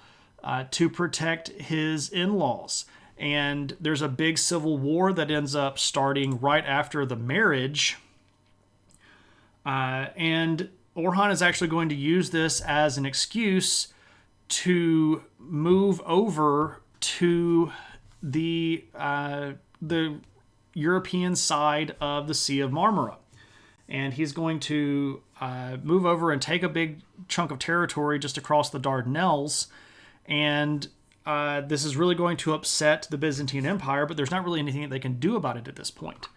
to protect his in-laws. And there's a big civil war that ends up starting right after the marriage. And Orhan is actually going to use this as an excuse to move over to the European side of the Sea of Marmara. And he's going to move over and take a big chunk of territory just across the Dardanelles. And this is really going to upset the Byzantine Empire, but there's not really anything that they can do about it at this point.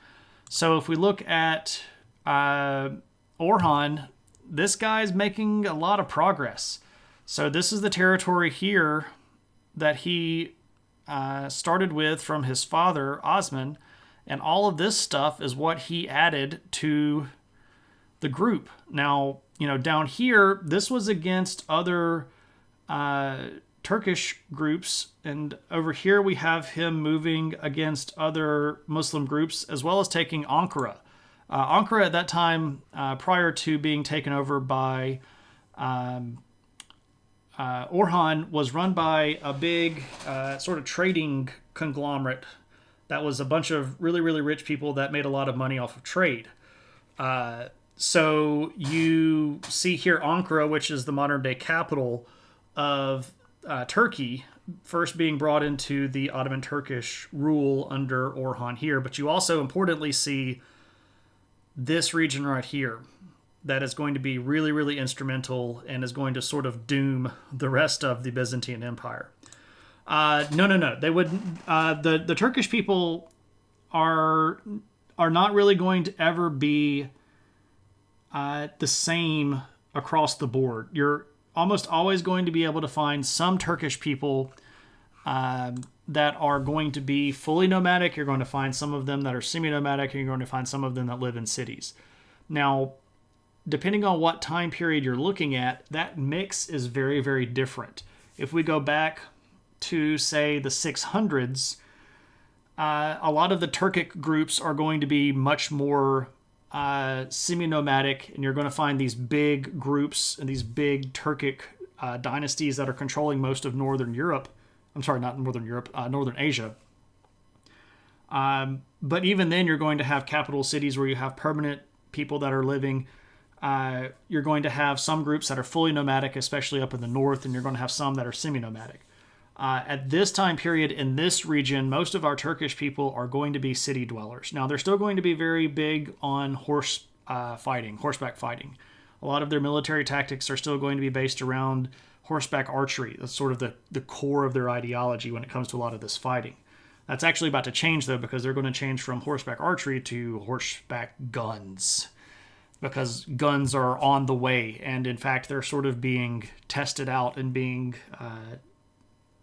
So if we look at Orhan, this guy's making a lot of progress. So this is the territory here that he started with from his father, Osman, and all of this stuff is what he added to the group. Now, down here, this was against other Turkish groups, and over here we have him moving against other Muslim groups, as well as taking Ankara. Ankara at that time, prior to being taken over by Orhan, was run by a big sort of trading conglomerate that was a bunch of really, really rich people that made a lot of money off of trade. So you see here Ankara, which is the modern-day capital of Turkey, first being brought into the Ottoman Turkish rule under Orhan here. But you also importantly see this region right here that is going to be really, really instrumental and is going to sort of doom the rest of the Byzantine Empire. No. They would. The Turkish people are not really going to ever be the same across the board. You're almost always going to be able to find some Turkish people that are going to be fully nomadic. You're going to find some of them that are semi-nomadic, and you're going to find some of them that live in cities. Now, depending on what time period you're looking at, that mix is very, very different. If we go back to, say, the 600s, a lot of the Turkic groups are going to be much more semi-nomadic, and you're going to find these big groups and these big Turkic dynasties that are controlling most of Northern Europe. I'm sorry, not Northern Europe, Northern Asia. But even then, you're going to have capital cities where you have permanent people that are living. You're going to have some groups that are fully nomadic, especially up in the north, and you're going to have some that are semi-nomadic. At this time period in this region, most of our Turkish people are going to be city dwellers. Now, they're still going to be very big on horseback fighting. A lot of their military tactics are still going to be based around horseback archery. That's sort of the core of their ideology when it comes to a lot of this fighting. That's actually about to change, though, because they're going to change from horseback archery to horseback guns. because guns are on the way, and in fact they're sort of being tested out and being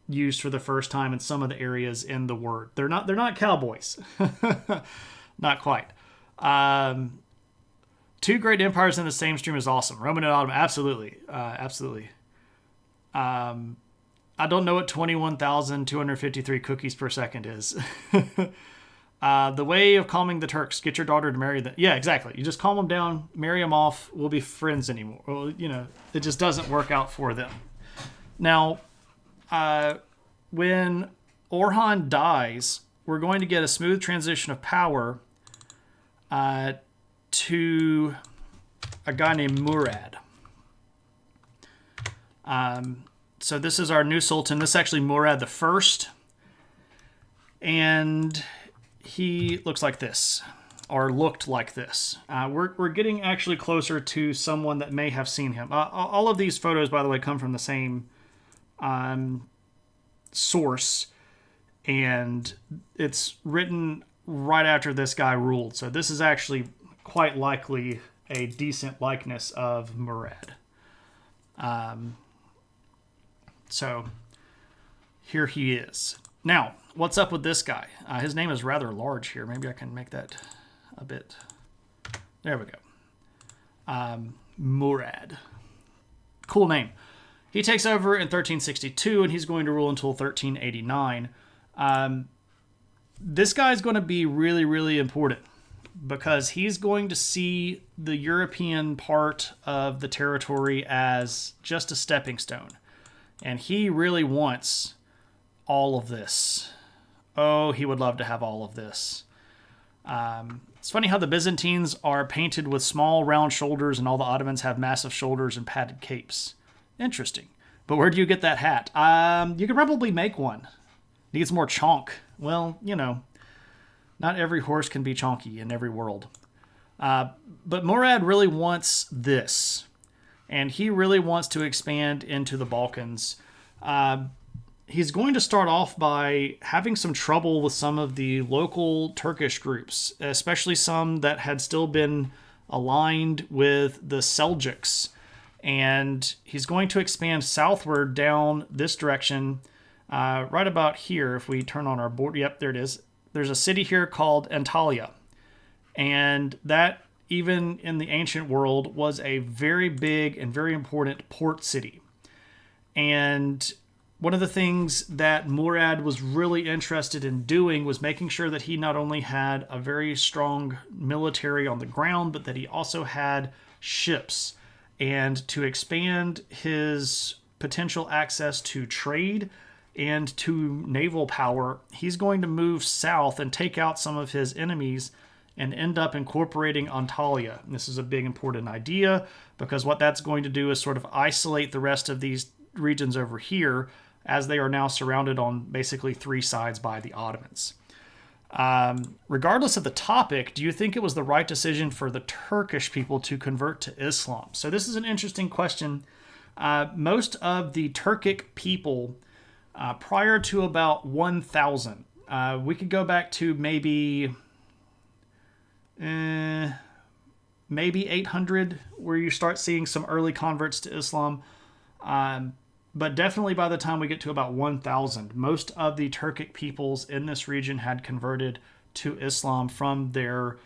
used for the first time in some of the areas in the Word. They're not cowboys, not quite. Two great empires in the same stream is awesome. Roman and Ottoman, absolutely. I don't know what 21,253 cookies per second is. The way of calming the Turks: get your daughter to marry them. Yeah, exactly. You just calm them down, marry them off. We'll be friends anymore. Well, it just doesn't work out for them. Now, when Orhan dies, we're going to get a smooth transition of power to a guy named Murad. So this is our new sultan. This is actually Murad the First, and he looks like this, or looked like this. We're getting actually closer to someone that may have seen him. All of these photos, by the way, come from the same source, and it's written right after this guy ruled. So this is actually quite likely a decent likeness of Murad. So here he is. Now, what's up with this guy? His name is rather large here. Maybe I can make that a bit. There we go. Murad. Cool name. He takes over in 1362, and he's going to rule until 1389. This guy's going to be really, really important because he's going to see the European part of the territory as just a stepping stone. And he really wants all of this. Oh, he would love to have all of this. It's funny how the Byzantines are painted with small, round shoulders, and all the Ottomans have massive shoulders and padded capes. Interesting. But where do you get that hat? You could probably make one. Needs more chonk. Well, not every horse can be chonky in every world. But Murad really wants this. And he really wants to expand into the Balkans. He's going to start off by having some trouble with some of the local Turkish groups, especially some that had still been aligned with the Seljuks. And he's going to expand southward down this direction, right about here. If we turn on our board, yep, there it is. There's a city here called Antalya. And that, even in the ancient world, was a very big and very important port city. And one of the things that Murad was really interested in doing was making sure that he not only had a very strong military on the ground, but that he also had ships. And to expand his potential access to trade and to naval power, he's going to move south and take out some of his enemies and end up incorporating Antalya. And this is a big important idea because what that's going to do is sort of isolate the rest of these regions over here, as they are now surrounded on basically three sides by the Ottomans. Regardless of the topic, do you think it was the right decision for the Turkish people to convert to Islam? So this is an interesting question. Most of the Turkic people, prior to about 1000, we could go back to maybe 800, where you start seeing some early converts to Islam. But definitely by the time we get to about 1000, most of the Turkic peoples in this region had converted to Islam from their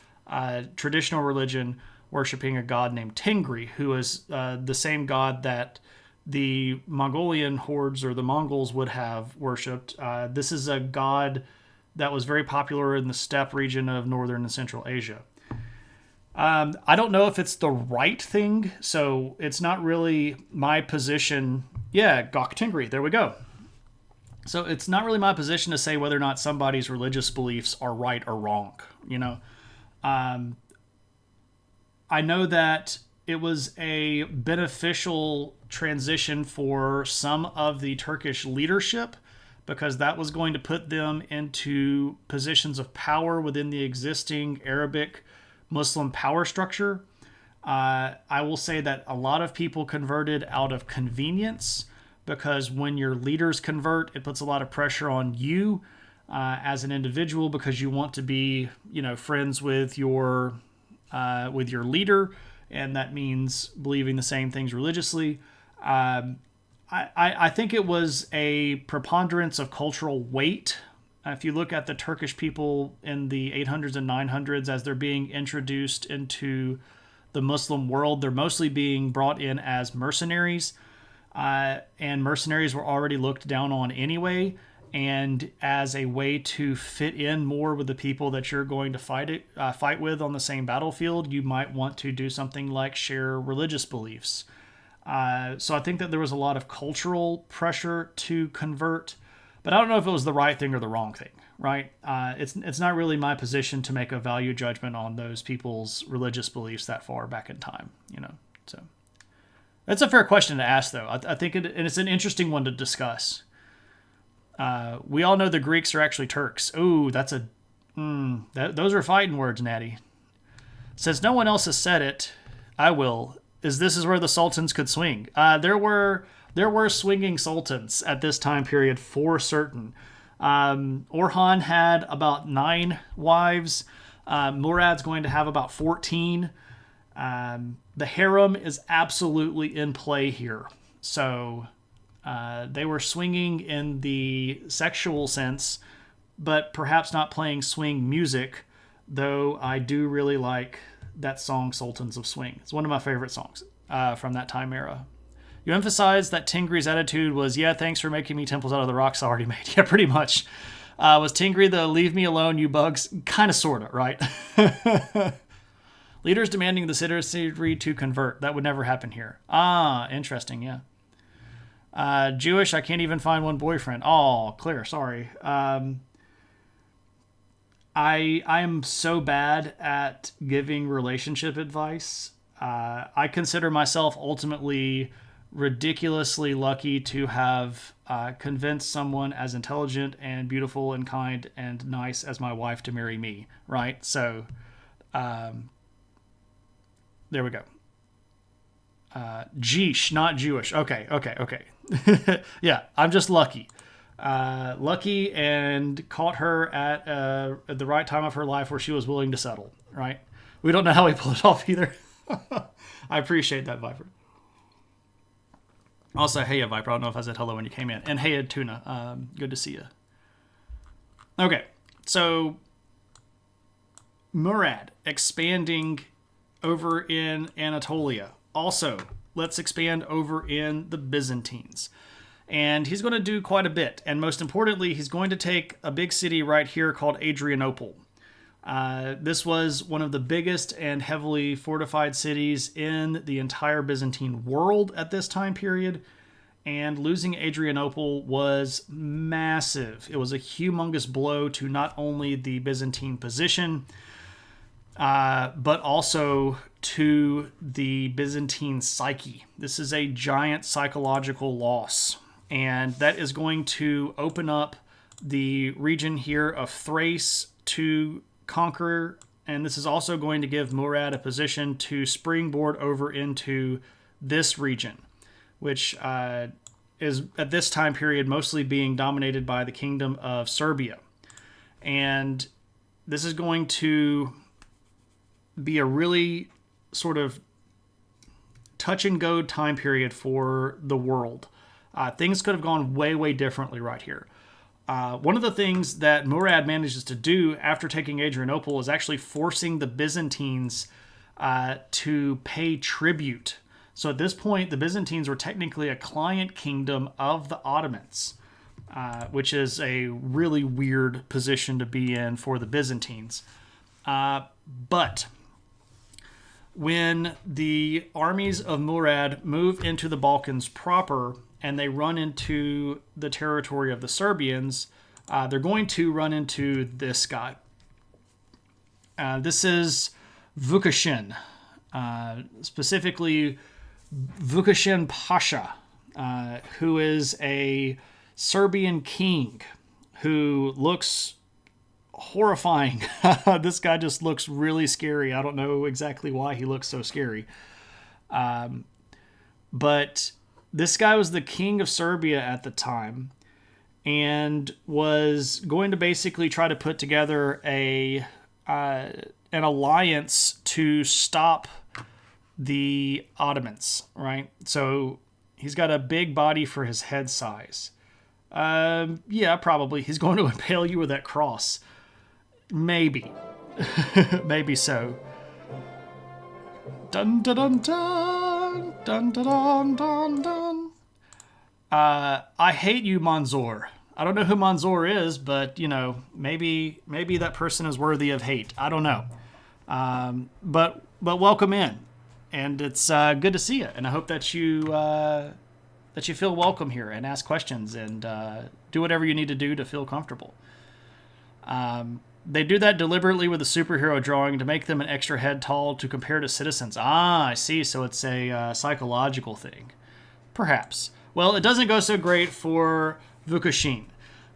traditional religion, worshiping a god named Tengri, who is the same god that the Mongolian hordes or the Mongols would have worshipped. This is a god that was very popular in the steppe region of northern and central Asia. I don't know if it's the right thing, so it's not really my position. Yeah, Gok Tengri, there we go. So it's not really my position to say whether or not somebody's religious beliefs are right or wrong. I know that it was a beneficial transition for some of the Turkish leadership because that was going to put them into positions of power within the existing Arabic Muslim power structure. I will say that a lot of people converted out of convenience because when your leaders convert, it puts a lot of pressure on you as an individual because you want to be, friends with your leader, and that means believing the same things religiously. I think it was a preponderance of cultural weight. If you look at the Turkish people in the 800s and 900s as they're being introduced into the Muslim world, they're mostly being brought in as mercenaries, and mercenaries were already looked down on anyway. And as a way to fit in more with the people that you're going to fight with on the same battlefield, you might want to do something like share religious beliefs. So I think that there was a lot of cultural pressure to convert, but I don't know if it was the right thing or the wrong thing, right? It's not really my position to make a value judgment on those people's religious beliefs that far back in time, So that's a fair question to ask, though. I think and it's an interesting one to discuss. We all know the Greeks are actually Turks. Ooh, those are fighting words, Natty. Since no one else has said it, I will. This is where the sultans could swing. There were swinging sultans at this time period for certain. Orhan had about 9 wives. Murad's going to have about 14. The harem is absolutely in play here. So they were swinging in the sexual sense, but perhaps not playing swing music, though I do really like that song Sultans of Swing. It's one of my favorite songs from that time era. You emphasized that Tingri's attitude was, yeah, thanks for making me temples out of the rocks I already made. Yeah, pretty much. Was Tingri the leave me alone, you bugs? Kind of, sort of, right? Leaders demanding the citizenry to convert. That would never happen here. Ah, interesting, yeah. Jewish, I can't even find one boyfriend. Oh, Claire, sorry. I am so bad at giving relationship advice. I consider myself ultimately ridiculously lucky to have convinced someone as intelligent and beautiful and kind and nice as my wife to marry me, right? So, there we go. Jeesh, not Jewish. Okay. Yeah, I'm just lucky. Lucky and caught her at the right time of her life where she was willing to settle, right? We don't know how we pulled it off either. I appreciate that, Viper. Also, hey, Viper. I don't know if I said hello when you came in. And hey, Tuna. Good to see you. Okay, so Murad expanding over in Anatolia. Also, let's expand over in the Byzantines. And he's going to do quite a bit. And most importantly, he's going to take a big city right here called Adrianople. This was one of the biggest and heavily fortified cities in the entire Byzantine world at this time period. And losing Adrianople was massive. It was a humongous blow to not only the Byzantine position, but also to the Byzantine psyche. This is a giant psychological loss. And that is going to open up the region here of Thrace to conquer. And this is also going to give Murad a position to springboard over into this region, which is at this time period mostly being dominated by the Kingdom of Serbia. And this is going to be a really sort of touch and go time period for the world. Things could have gone way, way differently right here. One of the things that Murad manages to do after taking Adrianople is actually forcing the Byzantines to pay tribute. So at this point, the Byzantines were technically a client kingdom of the Ottomans, which is a really weird position to be in for the Byzantines. But when the armies of Murad move into the Balkans proper and they run into the territory of the Serbians, they're going to run into this guy. This is Vukašin, specifically Vukašin Pasha, who is a Serbian king who looks horrifying. This guy just looks really scary. I don't know exactly why he looks so scary. But this guy was the king of Serbia at the time and was going to basically try to put together an alliance to stop the Ottomans, right? So he's got a big body for his head size. Yeah, probably. He's going to impale you with that cross. Maybe. Maybe so. Dun dun dun dun dun dun dun dun dun. I hate you, Manzor. I don't know who Manzor is, but maybe that person is worthy of hate. I don't know. But welcome in, and it's good to see you. And I hope that you feel welcome here and ask questions and do whatever you need to do to feel comfortable. They do that deliberately with a superhero drawing to make them an extra head tall to compare to citizens. Ah, I see. So it's a psychological thing. Perhaps. Well, it doesn't go so great for Vukašin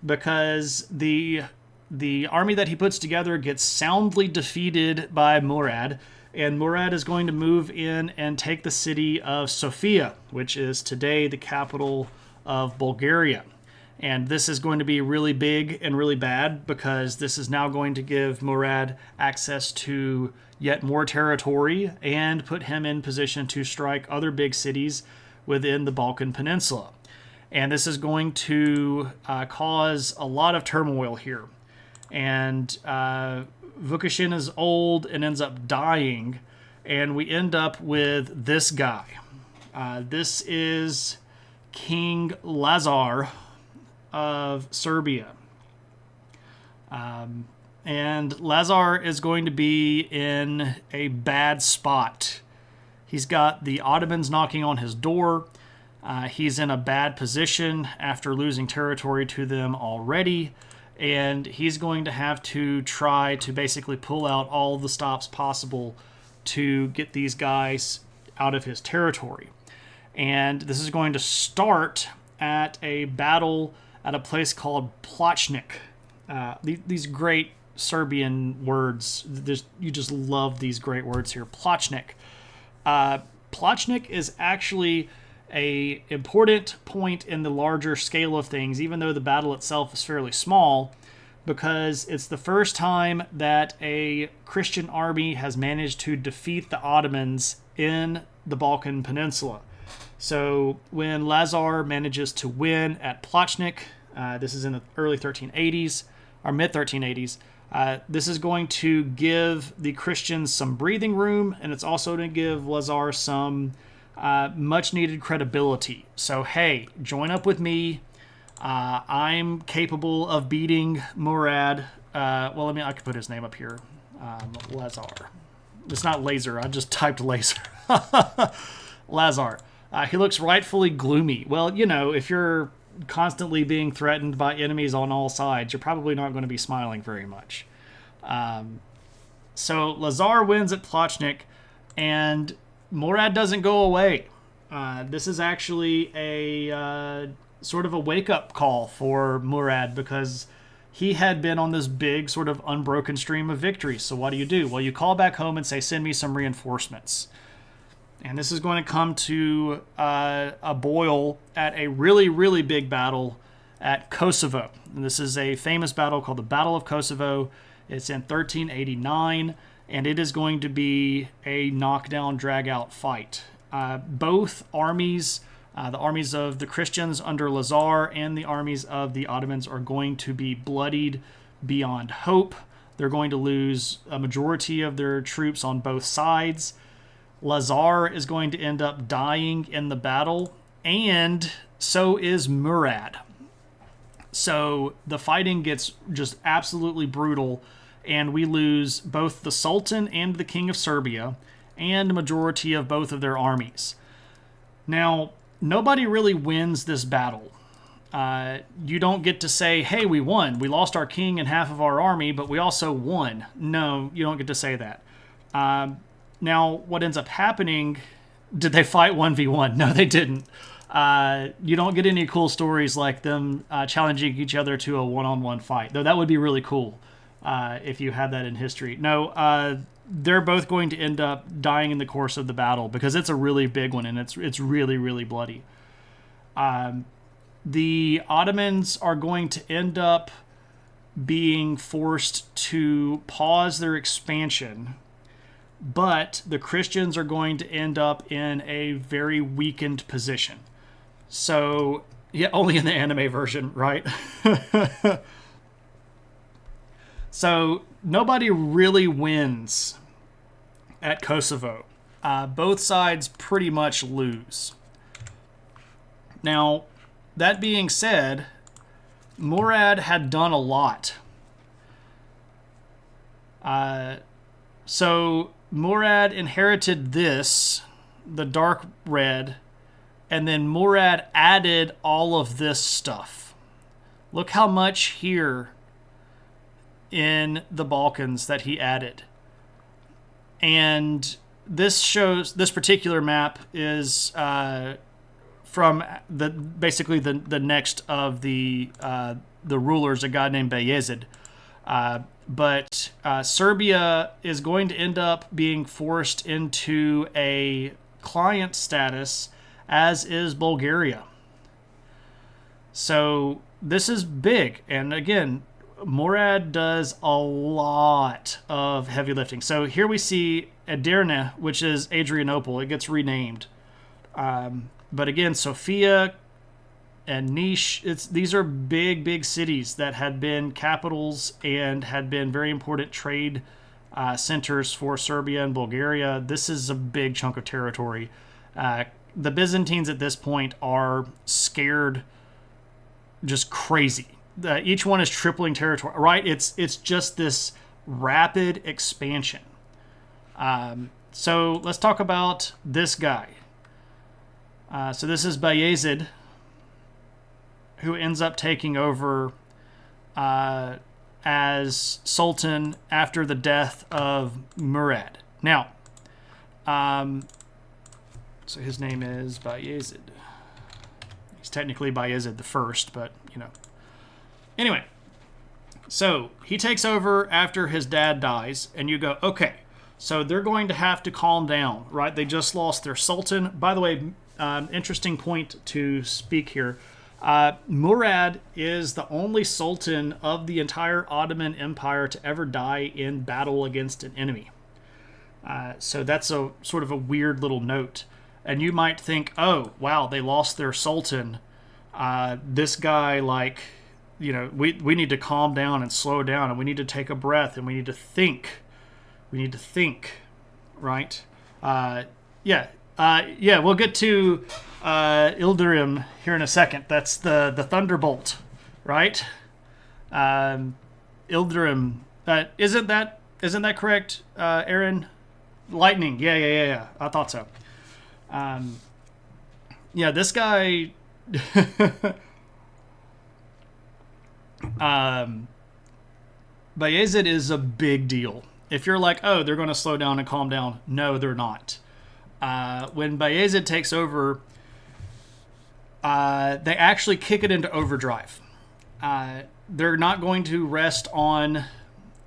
because the army that he puts together gets soundly defeated by Murad, and Murad is going to move in and take the city of Sofia, which is today the capital of Bulgaria. And this is going to be really big and really bad because this is now going to give Murad access to yet more territory and put him in position to strike other big cities within the Balkan Peninsula. And this is going to cause a lot of turmoil here. And Vukašin is old and ends up dying, and we end up with this guy. This is King Lazar of Serbia. And Lazar is going to be in a bad spot. He's got the Ottomans knocking on his door. He's in a bad position after losing territory to them already. And he's going to have to try to basically pull out all the stops possible to get these guys out of his territory. And this is going to start at a battle at a place called Plochnik. These great Serbian words, you just love these great words here. Plochnik. Plochnik is actually a important point in the larger scale of things, even though the battle itself is fairly small, because it's the first time that a Christian army has managed to defeat the Ottomans in the Balkan Peninsula. So when Lazar manages to win at Plochnik, this is in the early 1380s, or mid-1380s, this is going to give the Christians some breathing room, and it's also going to give Lazar some much-needed credibility. So, hey, join up with me. I'm capable of beating Murad. I can put his name up here. Lazar. It's not laser. I just typed laser. Lazar. He looks rightfully gloomy. Well, if you're constantly being threatened by enemies on all sides, you're probably not going to be smiling very much. So Lazar wins at Plochnik, and Murad doesn't go away. This is actually a sort of a wake-up call for Murad because he had been on this big sort of unbroken stream of victory. So what do? Well, you call back home and say, send me some reinforcements. And this is going to come to a boil at a really, really big battle at Kosovo. And this is a famous battle called the Battle of Kosovo. It's in 1389, and it is going to be a knockdown, drag-out fight. Both armies, the armies of the Christians under Lazar and the armies of the Ottomans, are going to be bloodied beyond hope. They're going to lose a majority of their troops on both sides. Lazar is going to end up dying in the battle, and so is Murad. So the fighting gets just absolutely brutal, and we lose both the Sultan and the King of Serbia, and a majority of both of their armies. Now, nobody really wins this battle. You don't get to say, hey, we won. We lost our king and half of our army, but we also won. No, you don't get to say that. Now, what ends up happening, did they fight 1v1? No, they didn't. You don't get any cool stories like them challenging each other to a one-on-one fight, though that would be really cool if you had that in history. No, they're both going to end up dying in the course of the battle because it's a really big one and it's really, really bloody. The Ottomans are going to end up being forced to pause their expansion but the Christians are going to end up in a very weakened position. So, yeah, only in the anime version, right? So, nobody really wins at Kosovo. Both sides pretty much lose. Now, that being said, Murad had done a lot. So Murad inherited this, the dark red, and then Murad added all of this stuff. Look how much here in the Balkans that he added. And this particular map is from basically the next of the rulers, a guy named Bayezid. But Serbia is going to end up being forced into a client status, as is Bulgaria. So this is big. And again, Murad does a lot of heavy lifting. So here we see Edirne, which is Adrianople. It gets renamed. But again, Sofia and Niš, these are big cities that had been capitals and had been very important trade centers for Serbia and Bulgaria. This is a big chunk of territory. The Byzantines at this point are scared, just crazy. Each one is tripling territory, right? It's just this rapid expansion. So let's talk about this guy. So this is Bayezid, who ends up taking over as Sultan after the death of Murad. Now, so his name is Bayezid. He's technically Bayezid the First, but, you know. Anyway, so he takes over after his dad dies, and you go, okay, so they're going to have to calm down, right? They just lost their Sultan. By the way, interesting point to speak here. Murad is the only sultan of the entire Ottoman Empire to ever die in battle against an enemy. So that's a sort of a weird little note. And you might think, oh, wow, they lost their sultan. This guy, like, you know, we need to calm down and slow down, and we need to take a breath, and we need to think. We need to think, right? Yeah, we'll get to Ildirim here in a second. That's the Thunderbolt, right? Ildirim. Isn't that correct, Aaron? Lightning. Yeah. I thought so. Yeah, this guy. Bayezid is a big deal. If you're like, oh, they're going to slow down and calm down. No, they're not. When Bayezid takes over, they actually kick it into overdrive. They're not going to rest on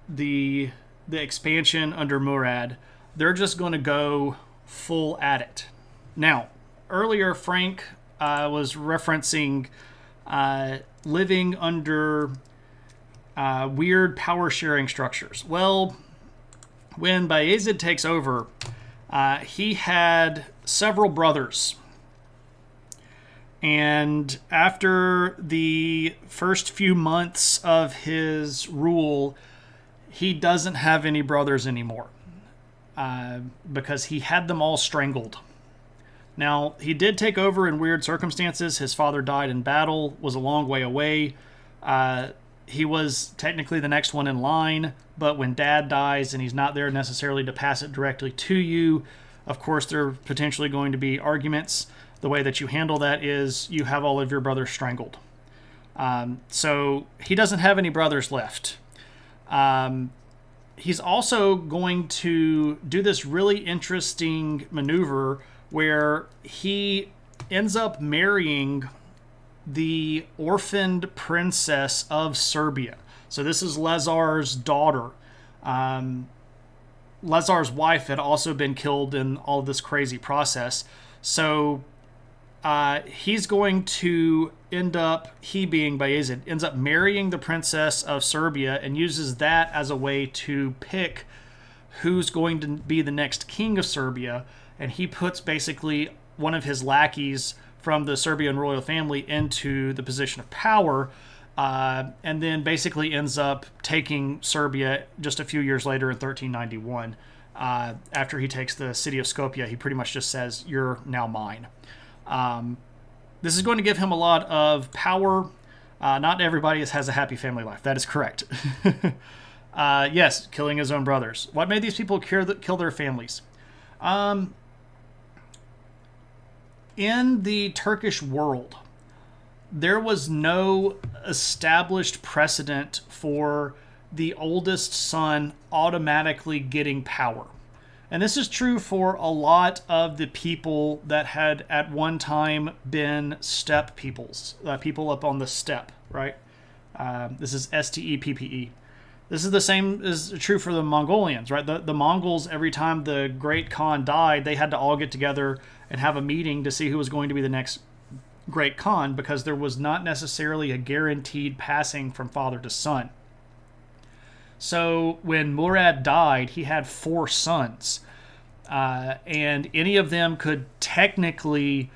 the expansion under Murad. They're just going to go full at it. Now, earlier Frank was referencing living under weird power sharing structures. Well, when Bayezid takes over, he had several brothers. And after the first few months of his rule, he doesn't have any brothers anymore because he had them all strangled. Now, he did take over in weird circumstances. His father died in battle, was a long way away. He was technically the next one in line, but when dad dies and he's not there necessarily to pass it directly to you, of course, there are potentially going to be arguments. The way that you handle that is you have all of your brothers strangled. So he doesn't have any brothers left. He's also going to do this really interesting maneuver where he ends up marrying the orphaned princess of Serbia. So this is Lazar's daughter. Lazar's wife had also been killed in all this crazy process. So he's going to end up, he being Bayezid, ends up marrying the princess of Serbia and uses that as a way to pick who's going to be the next king of Serbia, and he puts basically one of his lackeys from the Serbian royal family into the position of power, and then basically ends up taking Serbia just a few years later in 1391. After he takes the city of Skopje, he pretty much just says, "You're now mine." This is going to give him a lot of power. Not everybody has a happy family life. That is correct. Yes, killing his own brothers. What made these people kill their families? In the Turkish world, there was no established precedent for the oldest son automatically getting power. And this is true for a lot of the people that had at one time been steppe peoples, people up on the steppe, right? This is Steppe. This is the same is true for the Mongolians, right? The Mongols, every time the great Khan died, they had to all get together and have a meeting to see who was going to be the next great Khan, because there was not necessarily a guaranteed passing from father to son. So when Murad died, he had 4 sons, and any of them could technically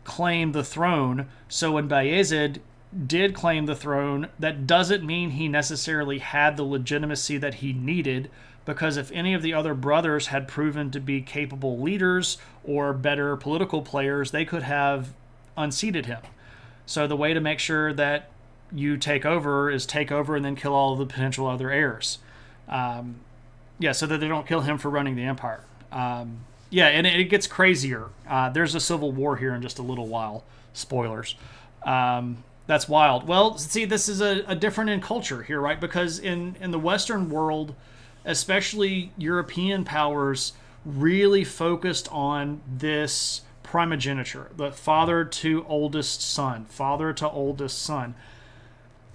claim the throne. So when Bayezid did claim the throne, that doesn't mean he necessarily had the legitimacy that he needed, because if any of the other brothers had proven to be capable leaders or better political players, they could have unseated him. So the way to make sure that you take over is take over and then kill all of the potential other heirs. So that they don't kill him for running the empire. And it gets crazier. There's a civil war here in just a little while. Spoilers. That's wild. Well, see, this is a different in culture here, right? Because in the Western world, especially European powers, really focused on this primogeniture, the father to oldest son, father to oldest son.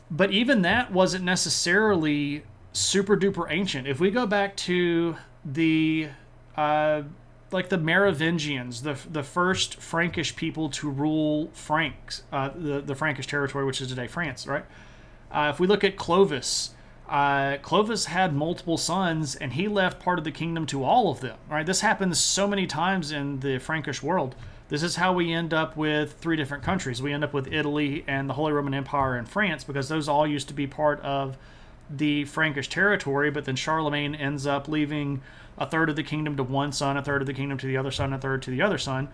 But even that wasn't necessarily super duper ancient. If we go back to the the Merovingians, the first Frankish people to rule Franks, the Frankish territory, which is today France, right? If we look at Clovis, Clovis had multiple sons, and he left part of the kingdom to all of them, right? This happens so many times in the Frankish world. This is how we end up with 3 different countries. We end up with Italy and the Holy Roman Empire and France, because those all used to be part of the Frankish territory, but then Charlemagne ends up leaving a third of the kingdom to one son, a third of the kingdom to the other son, a third to the other son,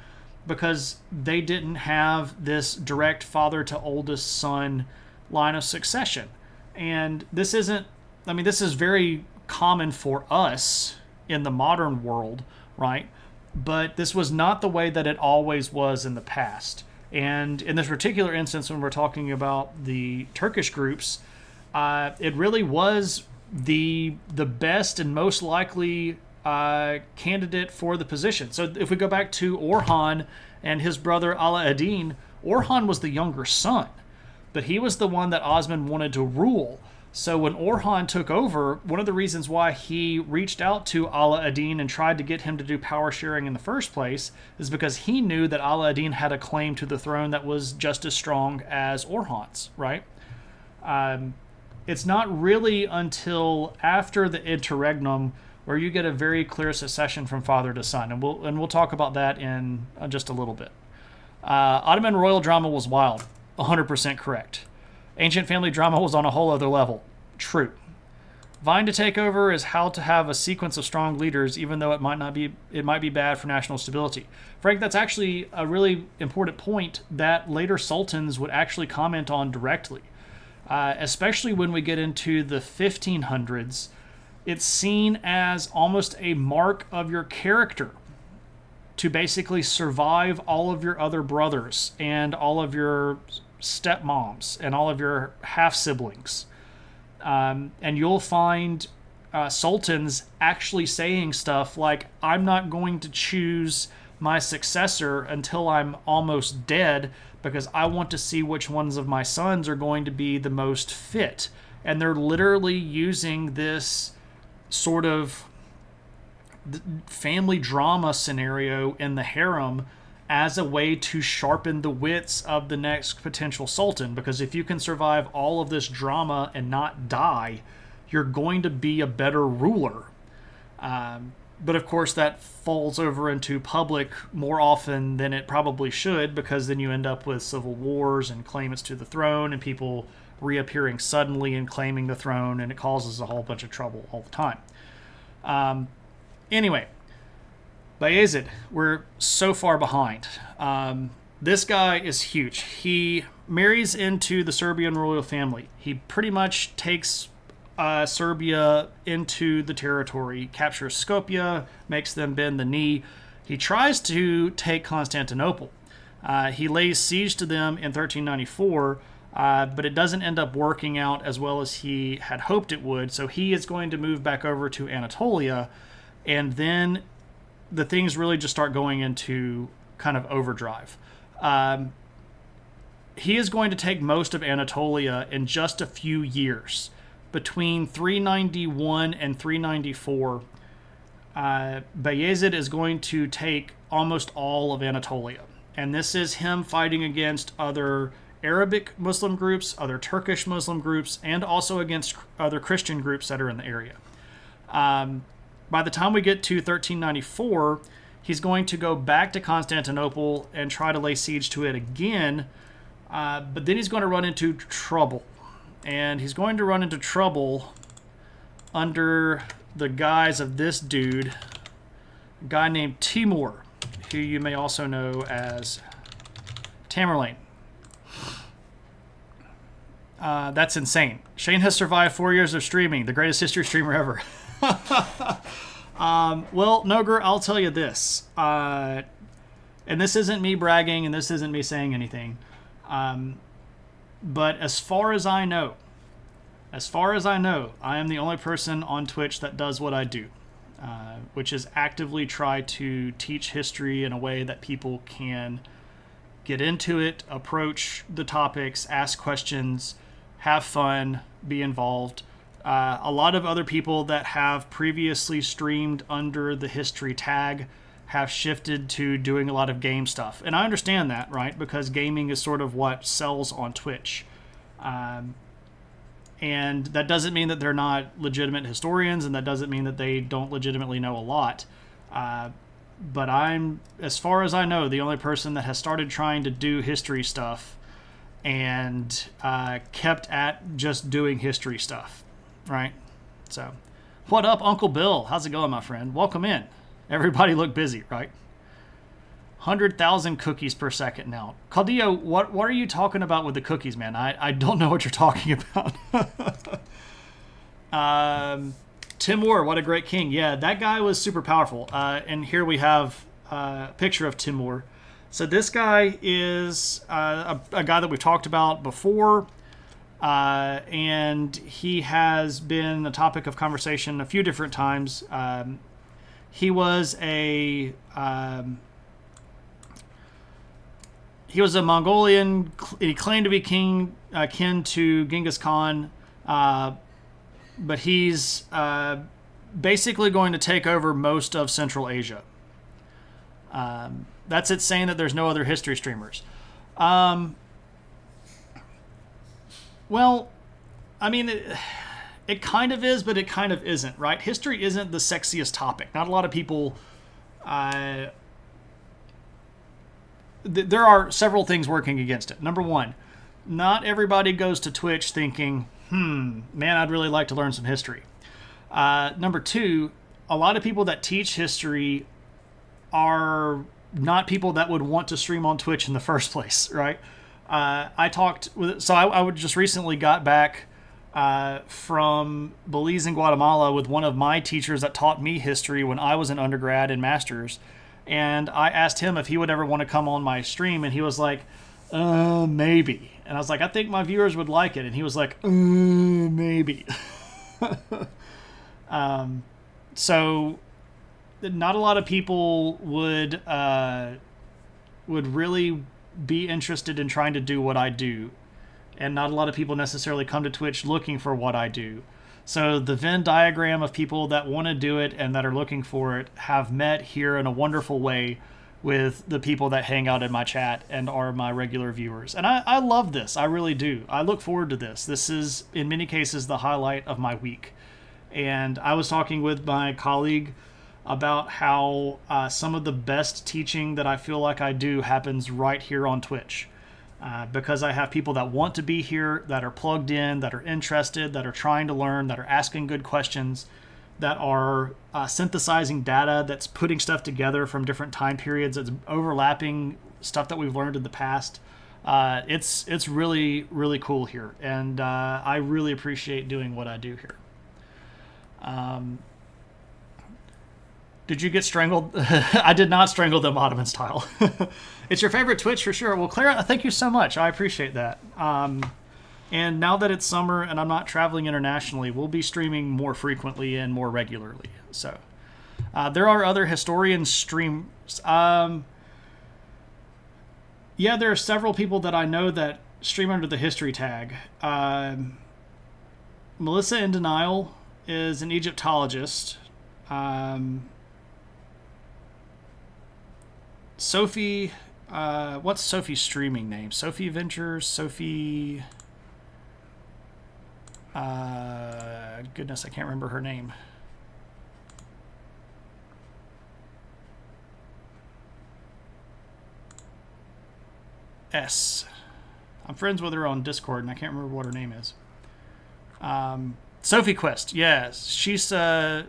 because they didn't have this direct father to oldest son line of succession. And this is very common for us in the modern world, right? But this was not the way that it always was in the past. And in this particular instance, when we're talking about the Turkish groups, it really was the best and most likely candidate for the position. So if we go back to Orhan and his brother Ala ad-Din, Orhan was the younger son, but he was the one that Osman wanted to rule. So when Orhan took over, one of the reasons why he reached out to Ala ad-Din and tried to get him to do power sharing in the first place is because he knew that Ala ad-Din had a claim to the throne that was just as strong as Orhan's, right? It's not really until after the interregnum where you get a very clear succession from father to son, and we'll talk about that in just a little bit. Ottoman royal drama was wild, 100% correct. Ancient family drama was on a whole other level. True. Vying to take over is how to have a sequence of strong leaders, even though it might be bad for national stability. Frank, that's actually a really important point that later sultans would actually comment on directly. Especially when we get into the 1500s, it's seen as almost a mark of your character to basically survive all of your other brothers and all of your stepmoms and all of your half-siblings. And you'll find sultans actually saying stuff like, I'm not going to choose my successor until I'm almost dead because I want to see which ones of my sons are going to be the most fit. And they're literally using this sort of family drama scenario in the harem as a way to sharpen the wits of the next potential sultan. Because if you can survive all of this drama and not die, you're going to be a better ruler. But of course, that falls over into public more often than it probably should, because then you end up with civil wars and claimants to the throne and people reappearing suddenly and claiming the throne, and it causes a whole bunch of trouble all the time. Anyway, Bayezid, we're so far behind. This guy is huge. He marries into the Serbian royal family. He pretty much takes Serbia into the territory, captures Skopje, makes them bend the knee. He tries to take Constantinople. He lays siege to them in 1394, but it doesn't end up working out as well as he had hoped it would. So he is going to move back over to Anatolia, and then the things really just start going into kind of overdrive. He is going to take most of Anatolia in just a few years. Between 391 and 394, Bayezid is going to take almost all of Anatolia. And this is him fighting against other Arabic Muslim groups, other Turkish Muslim groups, and also against other Christian groups that are in the area. By the time we get to 1394, he's going to go back to Constantinople and try to lay siege to it again, but then he's going to run into trouble. And he's going to run into trouble under the guise of this dude, a guy named Timur, who you may also know as Tamerlane. That's insane. Shane has survived 4 years of streaming, the greatest history streamer ever. Well, Noger, I'll tell you this. And this isn't me bragging, and this isn't me saying anything. But as far as I know, I am the only person on Twitch that does what I do, which is actively try to teach history in a way that people can get into it, approach the topics, ask questions, have fun, be involved. A lot of other people that have previously streamed under the history tag have shifted to doing a lot of game stuff. And I understand that, right? Because gaming is sort of what sells on Twitch. And that doesn't mean that they're not legitimate historians, and that doesn't mean that they don't legitimately know a lot. But I'm, as far as I know, the only person that has started trying to do history stuff and kept at just doing history stuff, right? So, what up, Uncle Bill? How's it going, my friend? Welcome in. Everybody look busy, right? 100,000 cookies per second now. Caldillo, what are you talking about with the cookies, man? I don't know what you're talking about. Timur, what a great king. Yeah, that guy was super powerful. And here we have a picture of Timur. So this guy is a guy that we've talked about before. And he has been a topic of conversation a few different times. He was a Mongolian. He claimed to be kin to Genghis Khan, but he's basically going to take over most of Central Asia. That's it, saying that there's no other history streamers. Well, I mean, it kind of is, but it kind of isn't, right? History isn't the sexiest topic. Not a lot of people... there are several things working against it. Number one, not everybody goes to Twitch thinking, man, I'd really like to learn some history. Number two, a lot of people that teach history are not people that would want to stream on Twitch in the first place, right? I would just recently got back from Belize and Guatemala with one of my teachers that taught me history when I was an undergrad and master's. And I asked him if he would ever want to come on my stream, and he was like, maybe. And I was like, I think my viewers would like it. And he was like, maybe. So not a lot of people would really be interested in trying to do what I do. And not a lot of people necessarily come to Twitch looking for what I do. So the Venn diagram of people that want to do it and that are looking for it have met here in a wonderful way with the people that hang out in my chat and are my regular viewers. And I love this. I really do. I look forward to this. This is, in many cases, the highlight of my week. And I was talking with my colleague about how some of the best teaching that I feel like I do happens right here on Twitch. Because I have people that want to be here, that are plugged in, that are interested, that are trying to learn, that are asking good questions, that are synthesizing data, that's putting stuff together from different time periods, that's overlapping stuff that we've learned in the past. It's really, really cool here, and I really appreciate doing what I do here. Did you get strangled? I did not strangle them Ottoman style. It's your favorite Twitch for sure. Well, Clara, thank you so much. I appreciate that. And now that it's summer and I'm not traveling internationally, we'll be streaming more frequently and more regularly. So there are other historian streams. Yeah, there are several people that I know that stream under the history tag. Melissa in Denial is an Egyptologist. Sophie, what's Sophie's streaming name? Sophie Ventures, Sophie... goodness, I can't remember her name. S. I'm friends with her on Discord, and I can't remember what her name is. Sophie Quest, yes. She's, I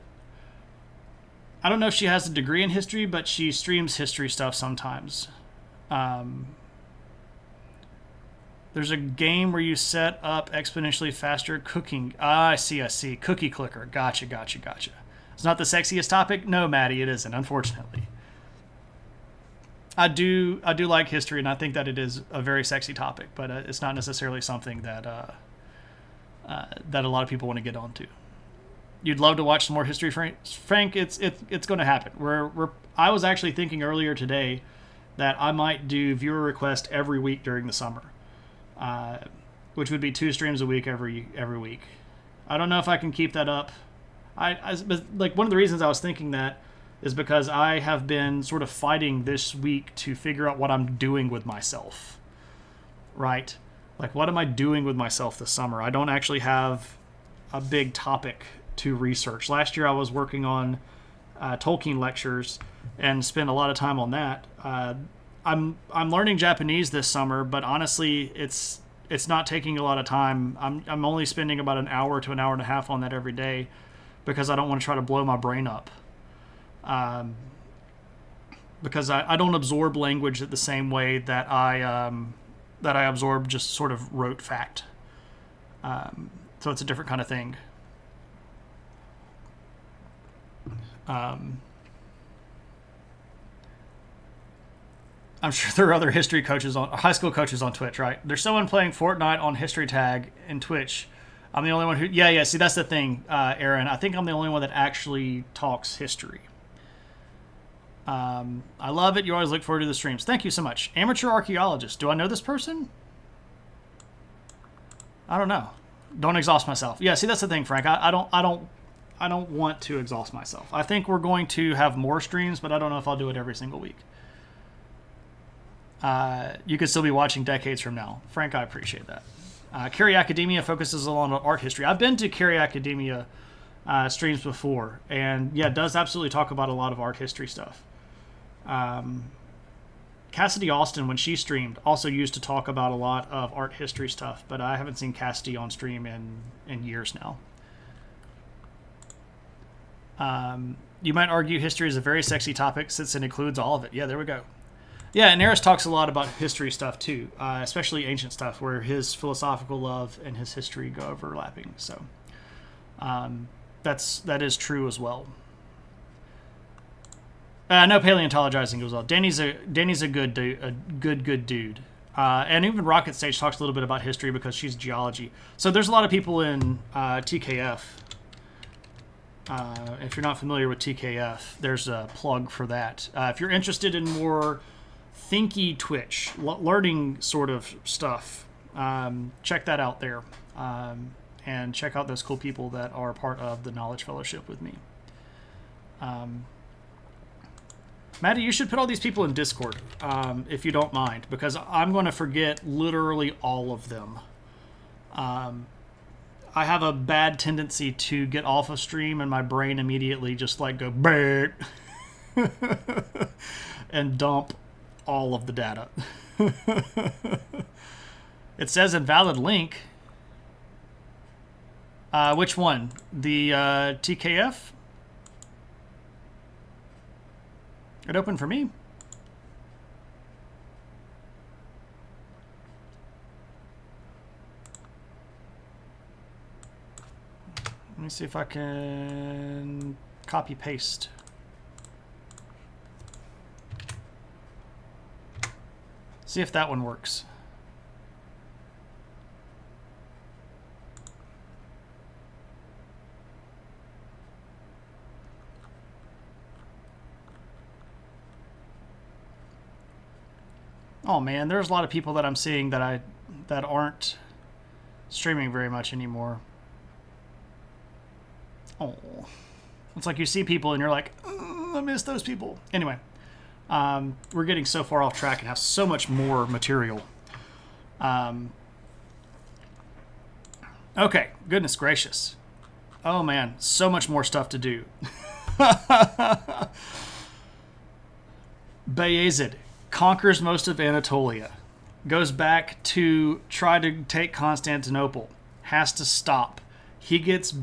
don't know if she has a degree in history, but she streams history stuff sometimes. There's a game where you set up exponentially faster cooking. I see. Cookie clicker. Gotcha. It's not the sexiest topic? No, Maddie, it isn't, unfortunately. I do like history, and I think that it is a very sexy topic, but it's not necessarily something that that a lot of people want to get onto. You'd love to watch some more history, Frank. It's going to happen. I was actually thinking earlier today that I might do viewer request every week during the summer, which would be 2 streams a week every week. I don't know if I can keep that up. Like, one of the reasons I was thinking that is because I have been sort of fighting this week to figure out what I'm doing with myself, right? Like, what am I doing with myself this summer? I don't actually have a big topic to research. Last year I was working on Tolkien lectures and spent a lot of time on that. I'm learning Japanese this summer, but honestly, it's not taking a lot of time. I'm only spending about an hour to an hour and a half on that every day because I don't want to try to blow my brain up. Because I don't absorb language the same way that I absorb just sort of rote fact. So it's a different kind of thing. I'm sure there are other history coaches high school coaches on Twitch, right? There's someone playing Fortnite on history tag in Twitch. I'm the only one who... Yeah, see, that's the thing, Aaron. I think I'm the only one that actually talks history. I love it. You always look forward to the streams. Thank you so much. Amateur archaeologist. Do I know this person? I don't know. Don't exhaust myself. Yeah, see, that's the thing, Frank. I don't want to exhaust myself. I think we're going to have more streams, but I don't know if I'll do it every single week. You could still be watching decades from now. Frank, I appreciate that. Carry Academia focuses a lot on art history. I've been to Carry Academia streams before, and yeah, it does absolutely talk about a lot of art history stuff. Cassidy Austin, when she streamed, also used to talk about a lot of art history stuff, but I haven't seen Cassidy on stream in years now. You might argue history is a very sexy topic since it includes all of it. Yeah, there we go. Yeah, and Eris talks a lot about history stuff too, especially ancient stuff, where his philosophical love and his history go overlapping. So that is true as well. No paleontologizing as well. Danny's a good dude. And even Rocket Stage talks a little bit about history because she's geology. So there's a lot of people in TKF. If you're not familiar with TKF, there's a plug for that. If you're interested in more thinky Twitch, learning sort of stuff, check that out there. And check out those cool people that are part of the Knowledge Fellowship with me. Maddie, you should put all these people in Discord, if you don't mind, because I'm going to forget literally all of them. I have a bad tendency to get off of stream and my brain immediately just like go BART and dump all of the data. It says invalid link. Which one? The TKF? It opened for me. Let me see if I can copy paste. See if that one works. Oh man, there's a lot of people that I'm seeing that aren't streaming very much anymore. Oh, it's like you see people and you're like, I miss those people. Anyway, we're getting so far off track and have so much more material. Okay, goodness gracious. Oh man, so much more stuff to do. Bayezid conquers most of Anatolia, goes back to try to take Constantinople, has to stop. He gets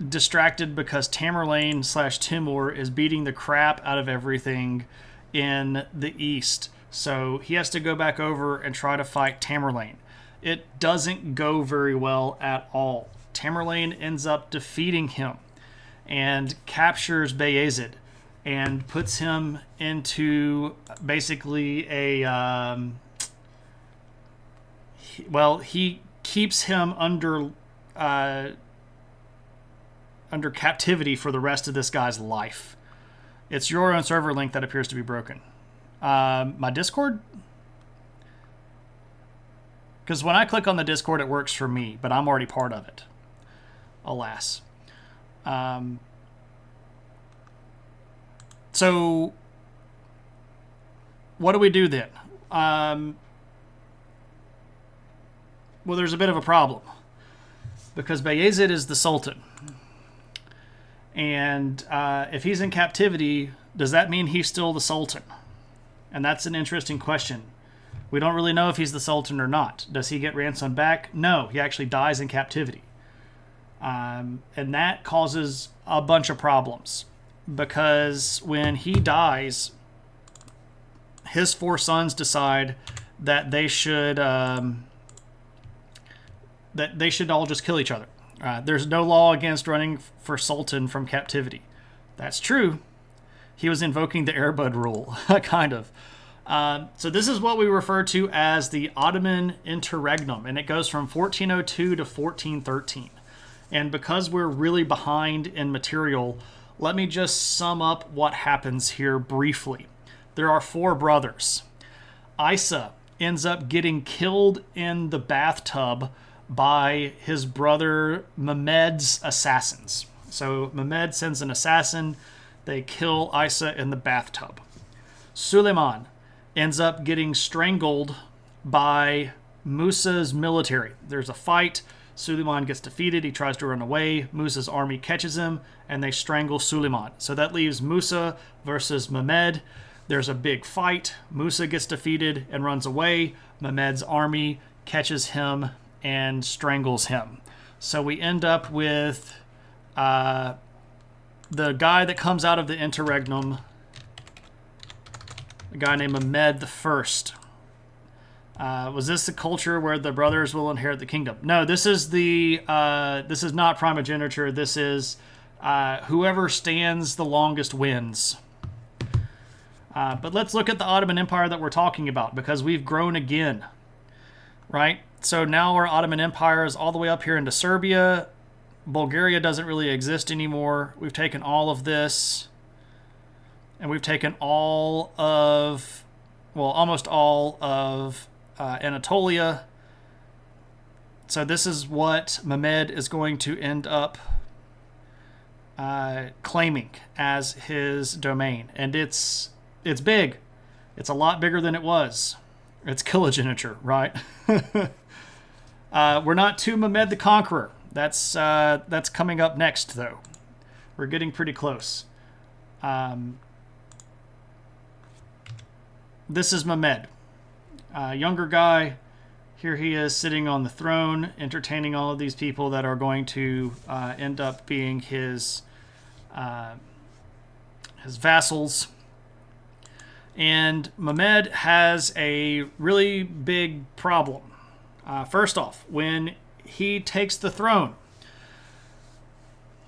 distracted because Tamerlane/Timur is beating the crap out of everything in the east. So he has to go back over and try to fight Tamerlane. It doesn't go very well at all. Tamerlane ends up defeating him and captures Bayezid and puts him into basically a he keeps him under captivity for the rest of this guy's life. It's your own server link that appears to be broken. My Discord? Because when I click on the Discord, it works for me, but I'm already part of it. Alas. So, what do we do then? Well, there's a bit of a problem. Because Bayezid is the Sultan. And if he's in captivity, does that mean he's still the Sultan? And that's an interesting question. We don't really know if he's the Sultan or not. Does he get ransomed back? No, he actually dies in captivity. And that causes a bunch of problems. Because when he dies, his 4 sons decide that they should all just kill each other. There's no law against running for Sultan from captivity. That's true. He was invoking the Airbud rule, kind of. So this is what we refer to as the Ottoman interregnum, and it goes from 1402 to 1413. And because we're really behind in material, let me just sum up what happens here briefly. There are 4 brothers. Isa ends up getting killed in the bathtub by his brother Mehmed's assassins. So Mehmed sends an assassin. They kill Isa in the bathtub. Suleiman ends up getting strangled by Musa's military. There's a fight. Suleiman gets defeated. He tries to run away. Musa's army catches him, and they strangle Suleiman. So that leaves Musa versus Mehmed. There's a big fight. Musa gets defeated and runs away. Mehmed's army catches him and strangles him. So we end up with the guy that comes out of the interregnum, a guy named Mehmed the First. Was this the culture where the brothers will inherit the kingdom? No, this is this is not primogeniture. This is whoever stands the longest wins. But let's look at the Ottoman Empire that we're talking about, because we've grown again, right? So now our Ottoman Empire is all the way up here into Serbia. Bulgaria doesn't really exist anymore. We've taken all of this, and we've taken all of, well, almost all of Anatolia. So this is what Mehmed is going to end up claiming as his domain. And it's big. It's a lot bigger than it was. It's kilogeniture, right? We're not to Mehmed the Conqueror. That's coming up next, though. We're getting pretty close. This is Mehmed, younger guy. Here he is sitting on the throne, entertaining all of these people that are going to end up being his vassals. And Mehmed has a really big problem. First off, when he takes the throne,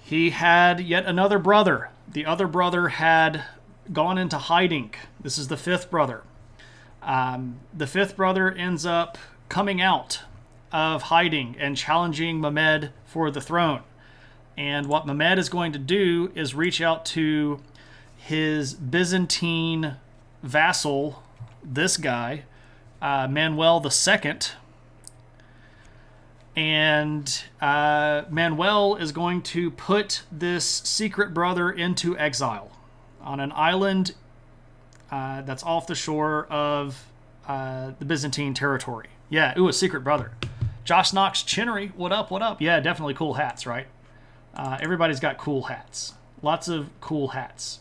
he had yet another brother. The other brother had gone into hiding. This is the fifth brother. The fifth brother ends up coming out of hiding and challenging Mehmed for the throne. And what Mehmed is going to do is reach out to his Byzantine vassal, this guy, Manuel II. And Manuel is going to put this secret brother into exile on an island that's off the shore of the Byzantine territory. Yeah, ooh, a secret brother. Josh Knox Chinnery, what up, what up? Yeah, definitely cool hats, right? Everybody's got cool hats. Lots of cool hats.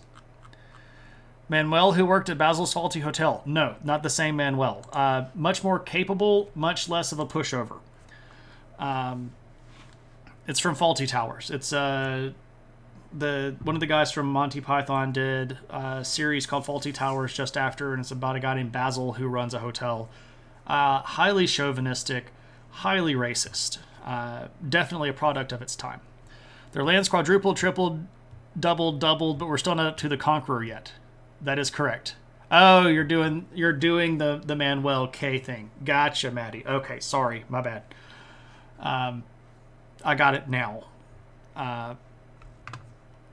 Manuel, who worked at Basil's Faulty Hotel. No, not the same Manuel. Much more capable, much less of a pushover. It's from Faulty Towers. It's one of the guys from Monty Python did a series called Faulty Towers just after, and it's about a guy named Basil who runs a hotel. Highly chauvinistic, highly racist. Definitely a product of its time. Their lands quadrupled, tripled, doubled, but we're still not up to the Conqueror yet. That is correct. Oh, you're doing the Manuel K thing. Gotcha, Maddie. Okay, sorry, my bad. I got it now. My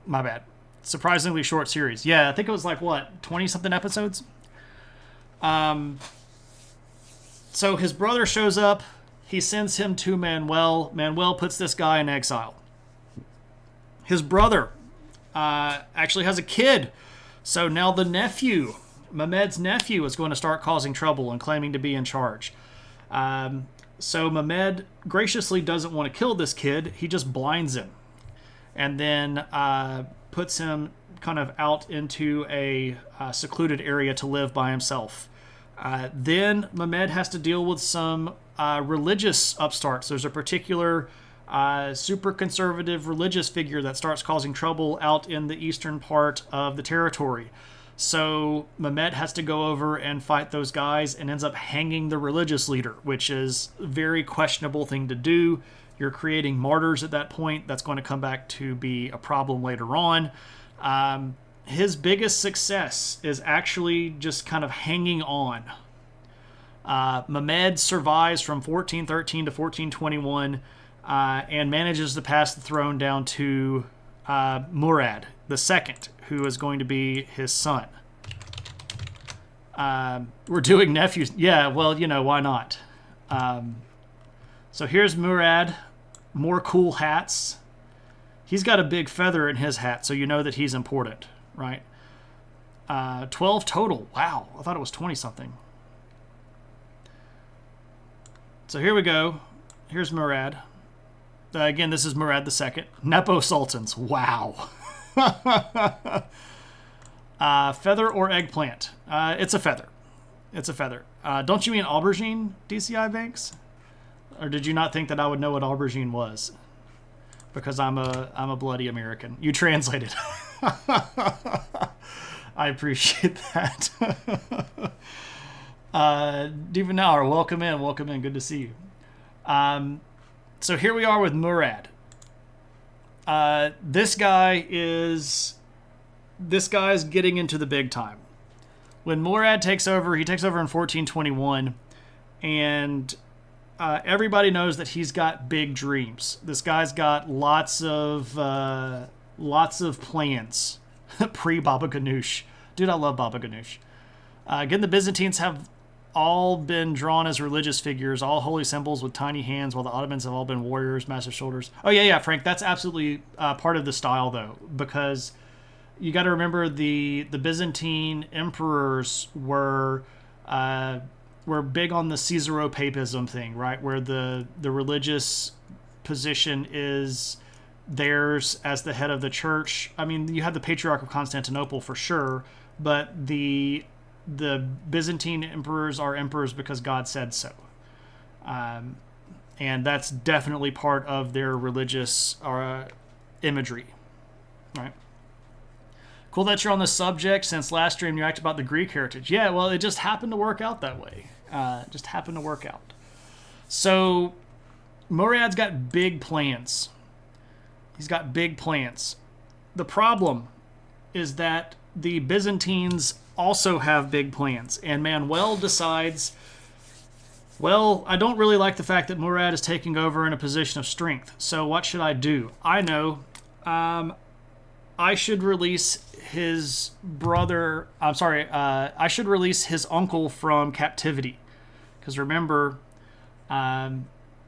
bad. Surprisingly short series. Yeah, I think it was like, what, 20-something episodes? So his brother shows up. He sends him to Manuel. Manuel puts this guy in exile. His brother actually has a kid. So now the nephew, Mehmed's nephew, is going to start causing trouble and claiming to be in charge. So Mehmed graciously doesn't want to kill this kid. He just blinds him. And then puts him kind of out into a secluded area to live by himself. Then Mehmed has to deal with some religious upstarts. There's a particular super conservative religious figure that starts causing trouble out in the eastern part of the territory. So Mehmed has to go over and fight those guys and ends up hanging the religious leader, which is a very questionable thing to do. You're creating martyrs at that point. That's going to come back to be a problem later on. His biggest success is actually just kind of hanging on. Mehmed survives from 1413 to 1421 and manages to pass the throne down to Murad II, who is going to be his son. We're doing nephews. Yeah, well, why not? So here's Murad. More cool hats. He's got a big feather in his hat, so you know that he's important, right? 12 total. Wow, I thought it was 20-something. So here we go. Here's Murad. Again, this is Murad II. Nepo Sultans. Wow. Feather or eggplant? It's a feather. It's a feather. Don't you mean aubergine, DCI Banks? Or did you not think that I would know what aubergine was? Because I'm a bloody American. You translated. I appreciate that. Divanar, welcome in. Good to see you. So here we are with Murad. This guy's getting into the big time. When Murad takes over, he takes over in 1421, and everybody knows that he's got big dreams. This guy's got lots of plans. Pre-Baba Ganoush. Dude, I love Baba Ganoush. Again, the Byzantines have all been drawn as religious figures, all holy symbols with tiny hands, while the Ottomans have all been warriors, massive shoulders. Oh, yeah, Frank, that's absolutely part of the style, though, because you got to remember the Byzantine emperors were big on the Caesaropapism thing, right, where the religious position is theirs as the head of the church. I mean, you had the Patriarch of Constantinople for sure, but the Byzantine emperors are emperors because God said so. And that's definitely part of their religious imagery. Right? Cool that you're on the subject. Since last stream you asked about the Greek heritage. Yeah, well, it just happened to work out that way. Just happened to work out. So Murad's got big plans. He's got big plans. The problem is that the Byzantines also have big plans. And Manuel decides, well, I don't really like the fact that Murad is taking over in a position of strength. So what should I do? I know. I should release his brother. I should release his uncle from captivity. Because remember,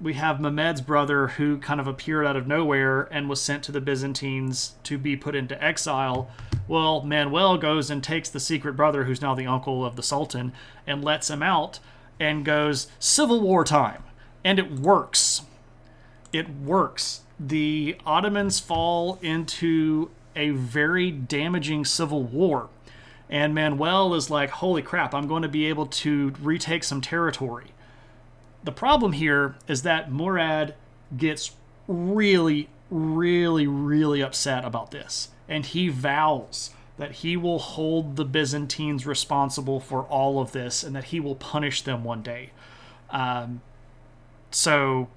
we have Mehmed's brother who kind of appeared out of nowhere and was sent to the Byzantines to be put into exile. Well, Manuel goes and takes the secret brother, who's now the uncle of the Sultan, and lets him out and goes, civil war time. And it works. It works. The Ottomans fall into a very damaging civil war. And Manuel is like, holy crap, I'm going to be able to retake some territory. The problem here is that Murad gets really, really, really upset about this. And he vows that he will hold the Byzantines responsible for all of this and that he will punish them one day. So,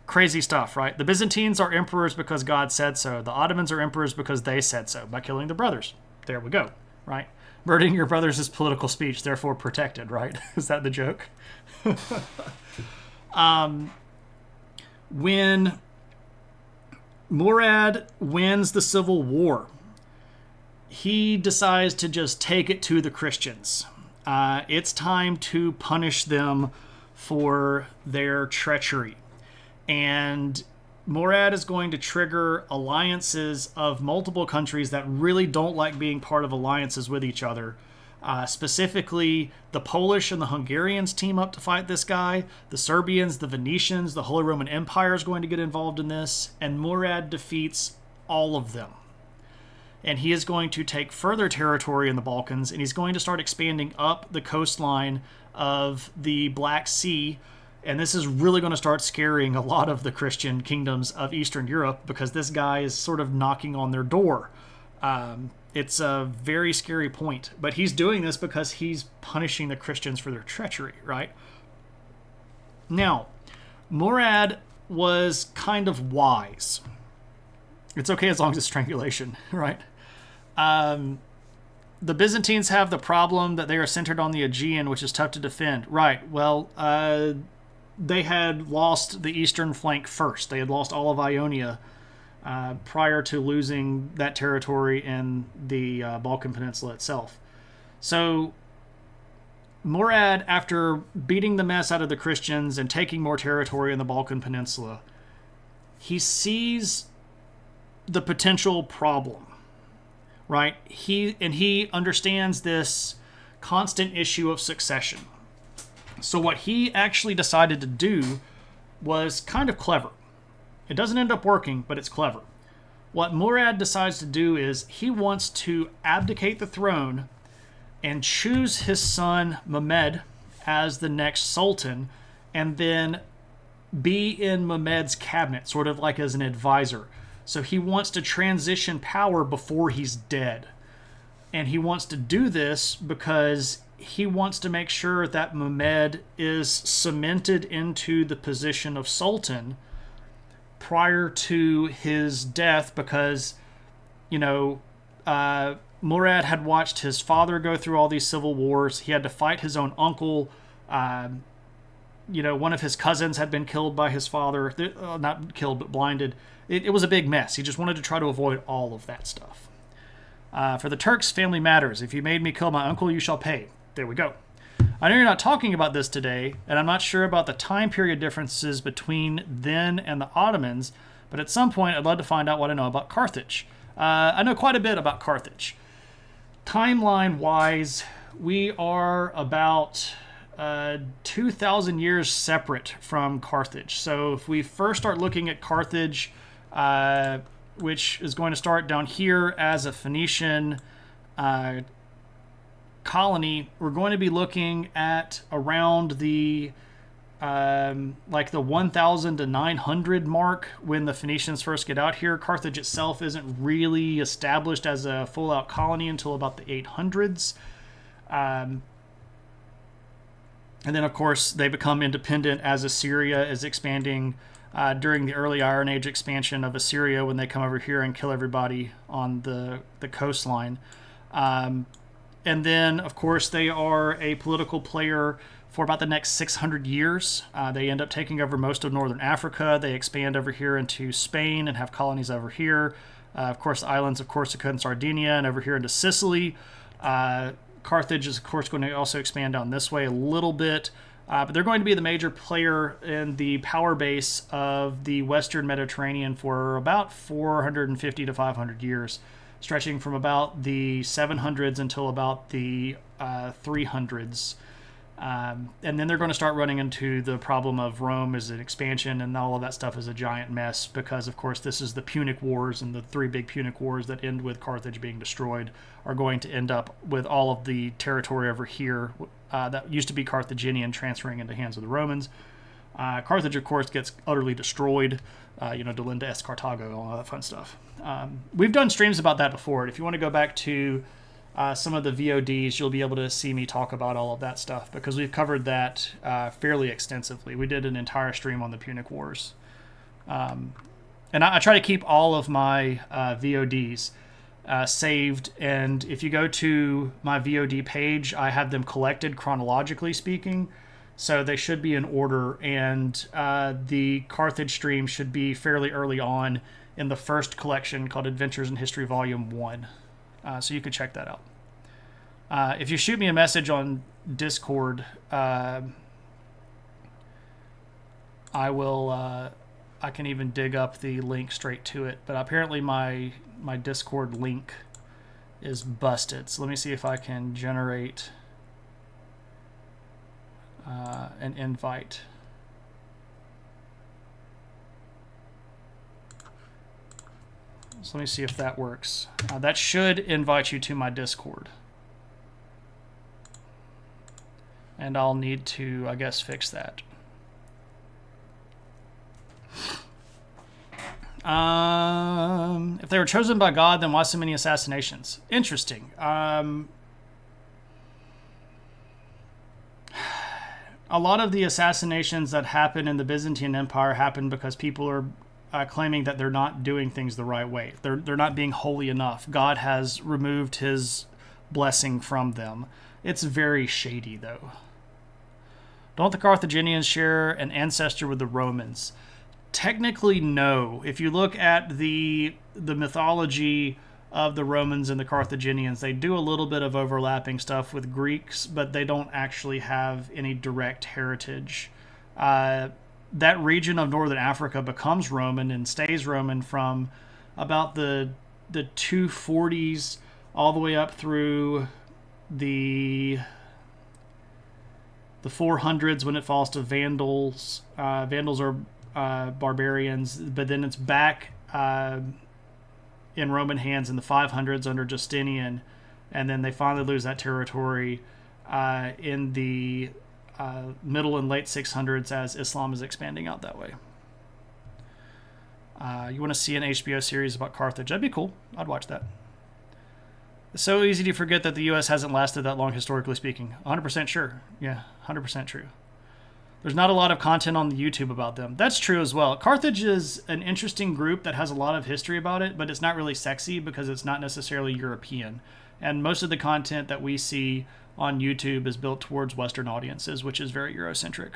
crazy stuff, right? The Byzantines are emperors because God said so. The Ottomans are emperors because they said so, by killing the brothers. There we go, right? Murdering your brothers is political speech, therefore protected, right? Is that the joke? When Murad wins the civil war, he decides to just take it to the Christians. It's time to punish them for their treachery. And Murad is going to trigger alliances of multiple countries that really don't like being part of alliances with each other. Specifically, the Polish and the Hungarians team up to fight this guy. The Serbians, the Venetians, the Holy Roman Empire is going to get involved in this. And Murad defeats all of them. And he is going to take further territory in the Balkans, and he's going to start expanding up the coastline of the Black Sea. And this is really going to start scaring a lot of the Christian kingdoms of Eastern Europe because this guy is sort of knocking on their door. It's a very scary point. But he's doing this because he's punishing the Christians for their treachery, right? Now, Murad was kind of wise. It's okay as long as it's strangulation, right? The Byzantines have the problem that they are centered on the Aegean, which is tough to defend. Right, well, they had lost the eastern flank first. They had lost all of Ionia prior to losing that territory in the Balkan Peninsula itself. So Murad, after beating the mess out of the Christians and taking more territory in the Balkan Peninsula, he sees the potential problem, right? He understands this constant issue of succession. So what he actually decided to do was kind of clever. It doesn't end up working, but it's clever. What Murad decides to do is he wants to abdicate the throne and choose his son Mehmed as the next sultan, and then be in Mehmed's cabinet, sort of like as an advisor. So he wants to transition power before he's dead. And he wants to do this because he wants to make sure that Mehmed is cemented into the position of sultan prior to his death because, Murad had watched his father go through all these civil wars. He had to fight his own uncle. One of his cousins had been killed by his father. Not killed, but blinded. It was a big mess. He just wanted to try to avoid all of that stuff. For the Turks, family matters. If you made me kill my uncle, you shall pay. There we go. I know you're not talking about this today, and I'm not sure about the time period differences between then and the Ottomans, but at some point I'd love to find out what I know about Carthage. I know quite a bit about Carthage. Timeline-wise, we are about 2,000 years separate from Carthage. So if we first start looking at Carthage, which is going to start down here as a Phoenician colony, we're going to be looking at around the like the 1,000 to 900 mark when the Phoenicians first get out here. Carthage itself isn't really established as a full-out colony until about the 800s. And then, of course, they become independent as Assyria is expanding during the early Iron Age expansion of Assyria when they come over here and kill everybody on the coastline. And then, of course, they are a political player for about the next 600 years. They end up taking over most of northern Africa. They expand over here into Spain and have colonies over here. Of course, the islands of Corsica and Sardinia, and over here into Sicily. Carthage is, of course, going to also expand down this way a little bit. But they're going to be the major player in the power base of the Western Mediterranean for about 450 to 500 years, stretching from about the 700s until about the 300s. And then they're going to start running into the problem of Rome as an expansion, and all of that stuff is a giant mess because, of course, this is the Punic Wars, and the three big Punic Wars that end with Carthage being destroyed are going to end up with all of the territory over here that used to be Carthaginian transferring into the hands of the Romans. Carthage, of course, gets utterly destroyed. Delinda est Carthago, all that fun stuff. We've done streams about that before, and if you want to go back to some of the VODs, you'll be able to see me talk about all of that stuff because we've covered that fairly extensively. We did an entire stream on the Punic Wars. And I try to keep all of my VODs saved, and if you go to my VOD page, I have them collected chronologically speaking, so they should be in order, and the Carthage stream should be fairly early on in the first collection called Adventures in History Volume 1. So you can check that out. If you shoot me a message on Discord, I can even dig up the link straight to it. But apparently my Discord link is busted. So let me see if I can generate an invite. So let me see if that works. That should invite you to my Discord. And I'll need to, I guess, fix that. If they were chosen by God, then why so many assassinations? Interesting. A lot of the assassinations that happen in the Byzantine Empire happen because people are claiming that they're not doing things the right way. They're not being holy enough. God has removed his blessing from them. It's very shady, though. Don't the Carthaginians share an ancestor with the Romans? Technically, no. If you look at the mythology of the Romans and the Carthaginians, they do a little bit of overlapping stuff with Greeks, but they don't actually have any direct heritage. That region of northern Africa becomes Roman and stays Roman from about the 240s all the way up through the 400s when it falls to Vandals. Vandals are barbarians, but then it's back in Roman hands in the 500s under Justinian, and then they finally lose that territory in the middle and late 600s as Islam is expanding out that way. You want to see an HBO series about Carthage? That'd be cool. I'd watch that. It's so easy to forget that the U.S. hasn't lasted that long, historically speaking. 100% sure. Yeah, 100% true. There's not a lot of content on the YouTube about them. That's true as well. Carthage is an interesting group that has a lot of history about it, but it's not really sexy because it's not necessarily European. And most of the content that we see on YouTube is built towards Western audiences, which is very Eurocentric.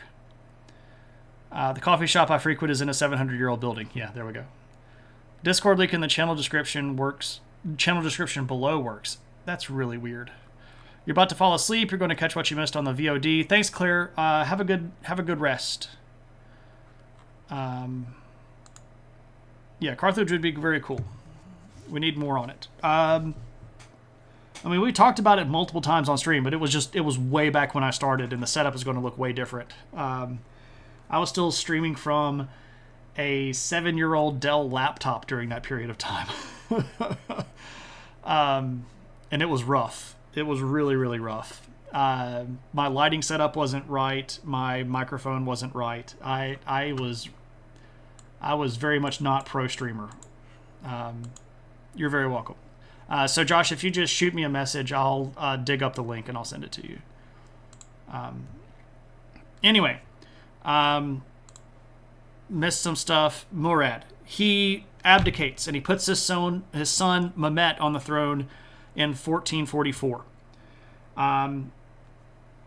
The coffee shop I frequent is in a 700-year-old building. Yeah, there we go. Discord link in the channel description works. Channel description below works. That's really weird. You're about to fall asleep. You're going to catch what you missed on the VOD. Thanks, Claire. Have a good rest. Yeah, Carthage would be very cool. We need more on it. I mean, we talked about it multiple times on stream, but it was way back when I started, and the setup is going to look way different. I was still streaming from a 7-year-old Dell laptop during that period of time. And it was rough. It was really, really rough. My lighting setup wasn't right. My microphone wasn't right. I was very much not pro streamer. You're very welcome. So Josh, if you just shoot me a message, I'll dig up the link and I'll send it to you. Anyway, missed some stuff. Murad, he abdicates and he puts his son Mehmet on the throne in 1444.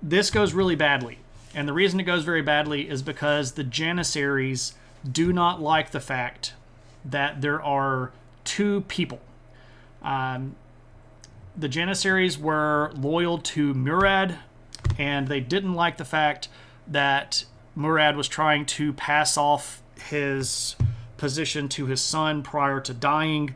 This goes really badly, and the reason it goes very badly is because the Janissaries do not like the fact that there are two people. The Janissaries were loyal to Murad, and they didn't like the fact that Murad was trying to pass off his position to his son prior to dying.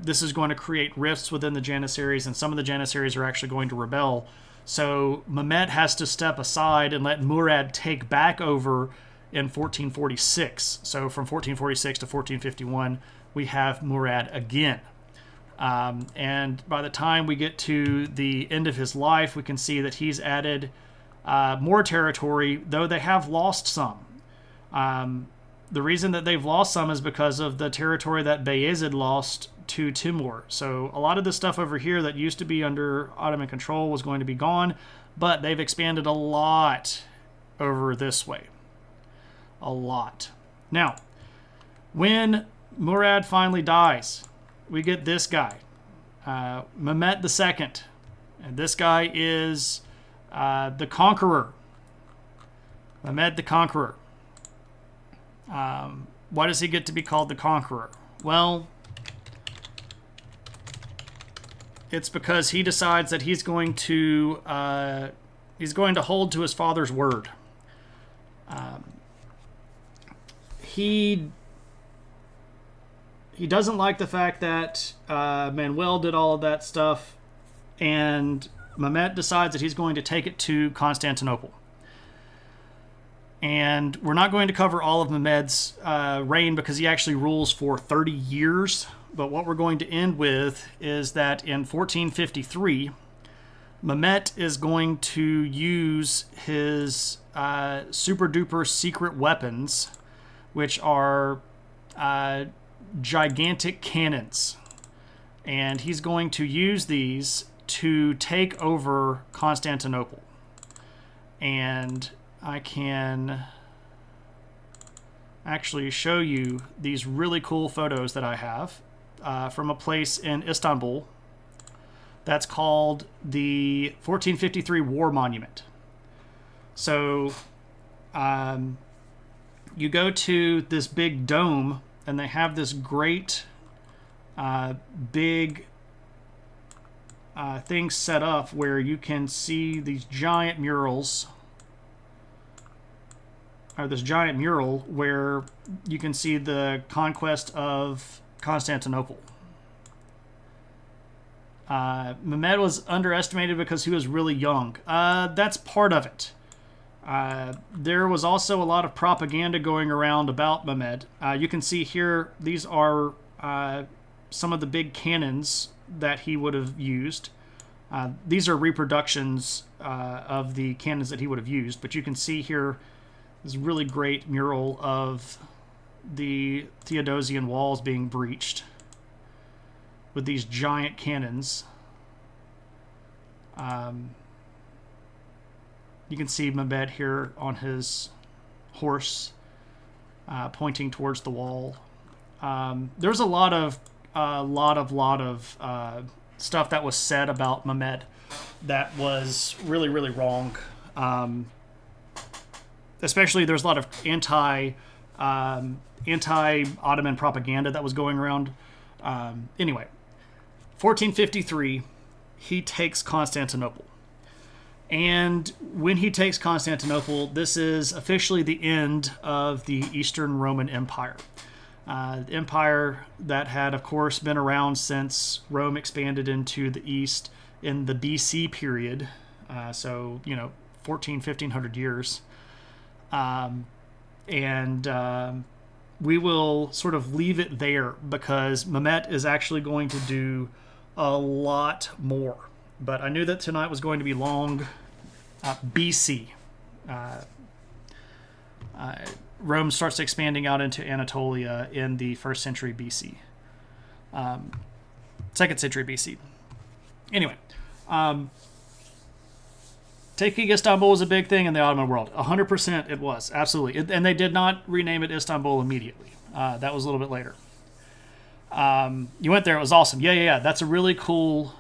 This is going to create rifts within the Janissaries, and some of the Janissaries are actually going to rebel. So Mehmet has to step aside and let Murad take back over in 1446. So from 1446 to 1451, we have Murad again. And by the time we get to the end of his life, we can see that he's added more territory, though they have lost some. The reason that they've lost some is because of the territory that Bayezid lost to Timur. So a lot of the stuff over here that used to be under Ottoman control was going to be gone, but they've expanded a lot over this way. A lot. Now, when Murad finally dies, we get this guy, Mehmet II. And this guy is the Conqueror. Mehmet the Conqueror. Why does he get to be called the Conqueror? Well, it's because he decides that he's going to hold to his father's word. He doesn't like the fact that Manuel did all of that stuff, and Mehmet decides that he's going to take it to Constantinople. And we're not going to cover all of Mehmed's reign because he actually rules for 30 years. But what we're going to end with is that in 1453, Mehmet is going to use his super duper secret weapons, which are gigantic cannons. And he's going to use these to take over Constantinople. And I can actually show you these really cool photos that I have from a place in Istanbul that's called the 1453 War Monument. So you go to this big dome, and they have this great big thing set up where you can see these giant murals, or this giant mural where you can see the conquest of Constantinople. Mehmed was underestimated because he was really young. That's part of it. There was also a lot of propaganda going around about Mehmed. You can see here, these are some of the big cannons that he would have used. These are reproductions of the cannons that he would have used, but you can see here this really great mural of the Theodosian walls being breached with these giant cannons. You can see Mehmed here on his horse pointing towards the wall. There's a lot of stuff that was said about Mehmed that was really, really wrong. Especially there's a lot of anti-Ottoman propaganda that was going around. Anyway, 1453, he takes Constantinople. And when he takes Constantinople, this is officially the end of the Eastern Roman Empire. Empire that had, of course, been around since Rome expanded into the east in the BC period. So, 1500 years. We will sort of leave it there because Mehmet is actually going to do a lot more. But I knew that tonight was going to be long. BC. Rome starts expanding out into Anatolia in the 1st century BC. 2nd century BC. Anyway, taking Istanbul was a big thing in the Ottoman world. 100% it was, absolutely. And they did not rename it Istanbul immediately. That was a little bit later. You went there, it was awesome. Yeah. That's a really cool,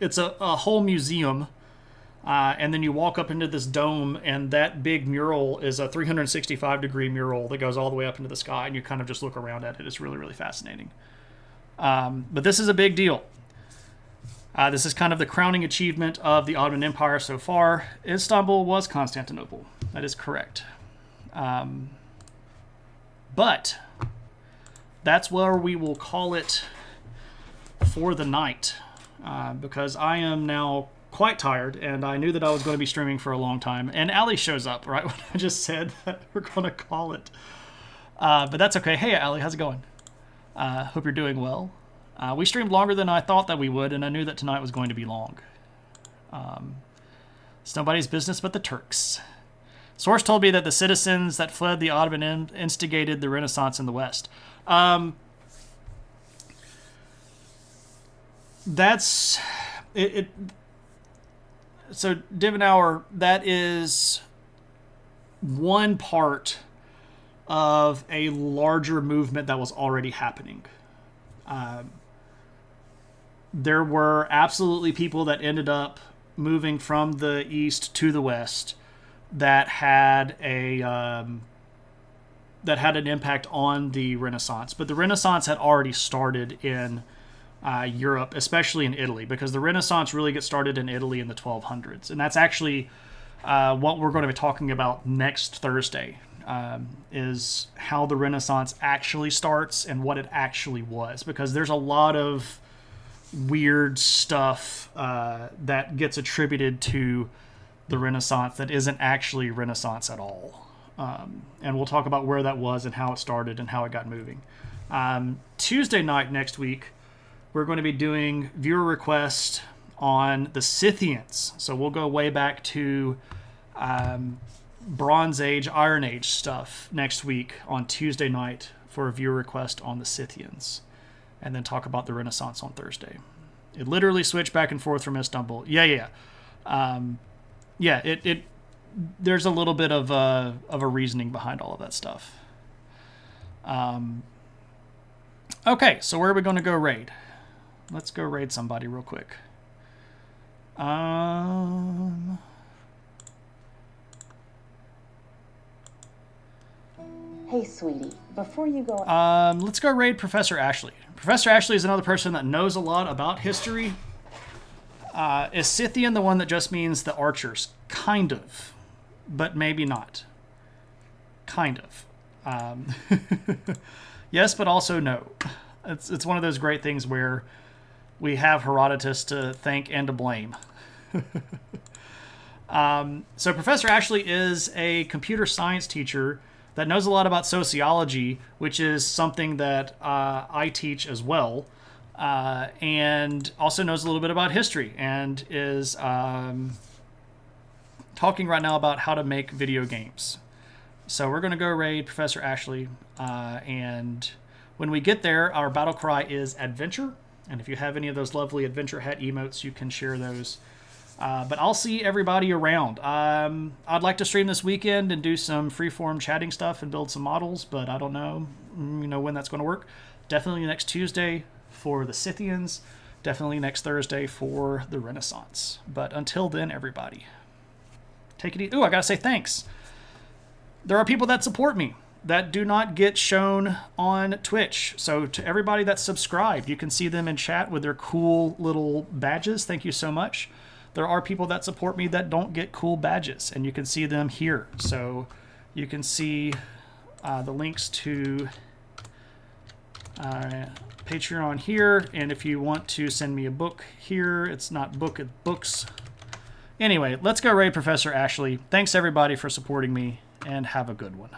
it's a whole museum. And then you walk up into this dome, and that big mural is a 365-degree mural that goes all the way up into the sky, and you kind of just look around at it. It's really, really fascinating. But this is a big deal. This is kind of the crowning achievement of the Ottoman Empire so far. Istanbul was Constantinople. That is correct. But that's where we will call it for the night, because I am now quite tired, and I knew that I was going to be streaming for a long time. And Allie shows up right when I just said that we're going to call it. But that's okay. Hey, Allie, how's it going? Hope you're doing well. We streamed longer than I thought that we would, and I knew that tonight was going to be long. It's nobody's business but the Turks. Source told me that the citizens that fled the Ottoman instigated the Renaissance in the West. That's it. So, Divenauer, that is one part of a larger movement that was already happening. There were absolutely people that ended up moving from the east to the west that had an impact on the Renaissance. But the Renaissance had already started in Europe, especially in Italy, because the Renaissance really gets started in Italy in the 1200s. And that's actually what we're going to be talking about next Thursday, is how the Renaissance actually starts and what it actually was. Because there's a lot of weird stuff that gets attributed to the Renaissance that isn't actually Renaissance at all. And we'll talk about where that was and how it started and how it got moving. Tuesday night next week, we're going to be doing viewer requests on the Scythians. So we'll go way back to Bronze Age, Iron Age stuff next week on Tuesday night for a viewer request on the Scythians. And then talk about the Renaissance on Thursday. It literally switched back and forth from Istanbul. Yeah. There's a little bit of a reasoning behind all of that stuff. Okay, so where are we going to go raid? Let's go raid somebody real quick. Hey, sweetie, before you go... Let's go raid Professor Ashley. Professor Ashley is another person that knows a lot about history. Is Scythian the one that just means the archers? Kind of, but maybe not. Kind of. Yes, but also no. It's one of those great things where we have Herodotus to thank and to blame. So Professor Ashley is a computer science teacher that knows a lot about sociology, which is something that I teach as well, and also knows a little bit about history, and is talking right now about how to make video games. So we're going to go raid Professor Ashley, and when we get there, our battle cry is adventure, and if you have any of those lovely adventure hat emotes, you can share those. But I'll see everybody around. I'd like to stream this weekend and do some freeform chatting stuff and build some models, but I don't know, when that's going to work. Definitely next Tuesday for the Scythians. Definitely next Thursday for the Renaissance. But until then, everybody, take it easy. Ooh, I gotta say thanks. There are people that support me that do not get shown on Twitch. So to everybody that's subscribed, you can see them in chat with their cool little badges. Thank you so much. There are people that support me that don't get cool badges, and you can see them here. So you can see the links to Patreon here, and if you want to send me a book here, it's not book, it's books. Anyway, let's go raid Professor Ashley. Thanks everybody for supporting me, and have a good one.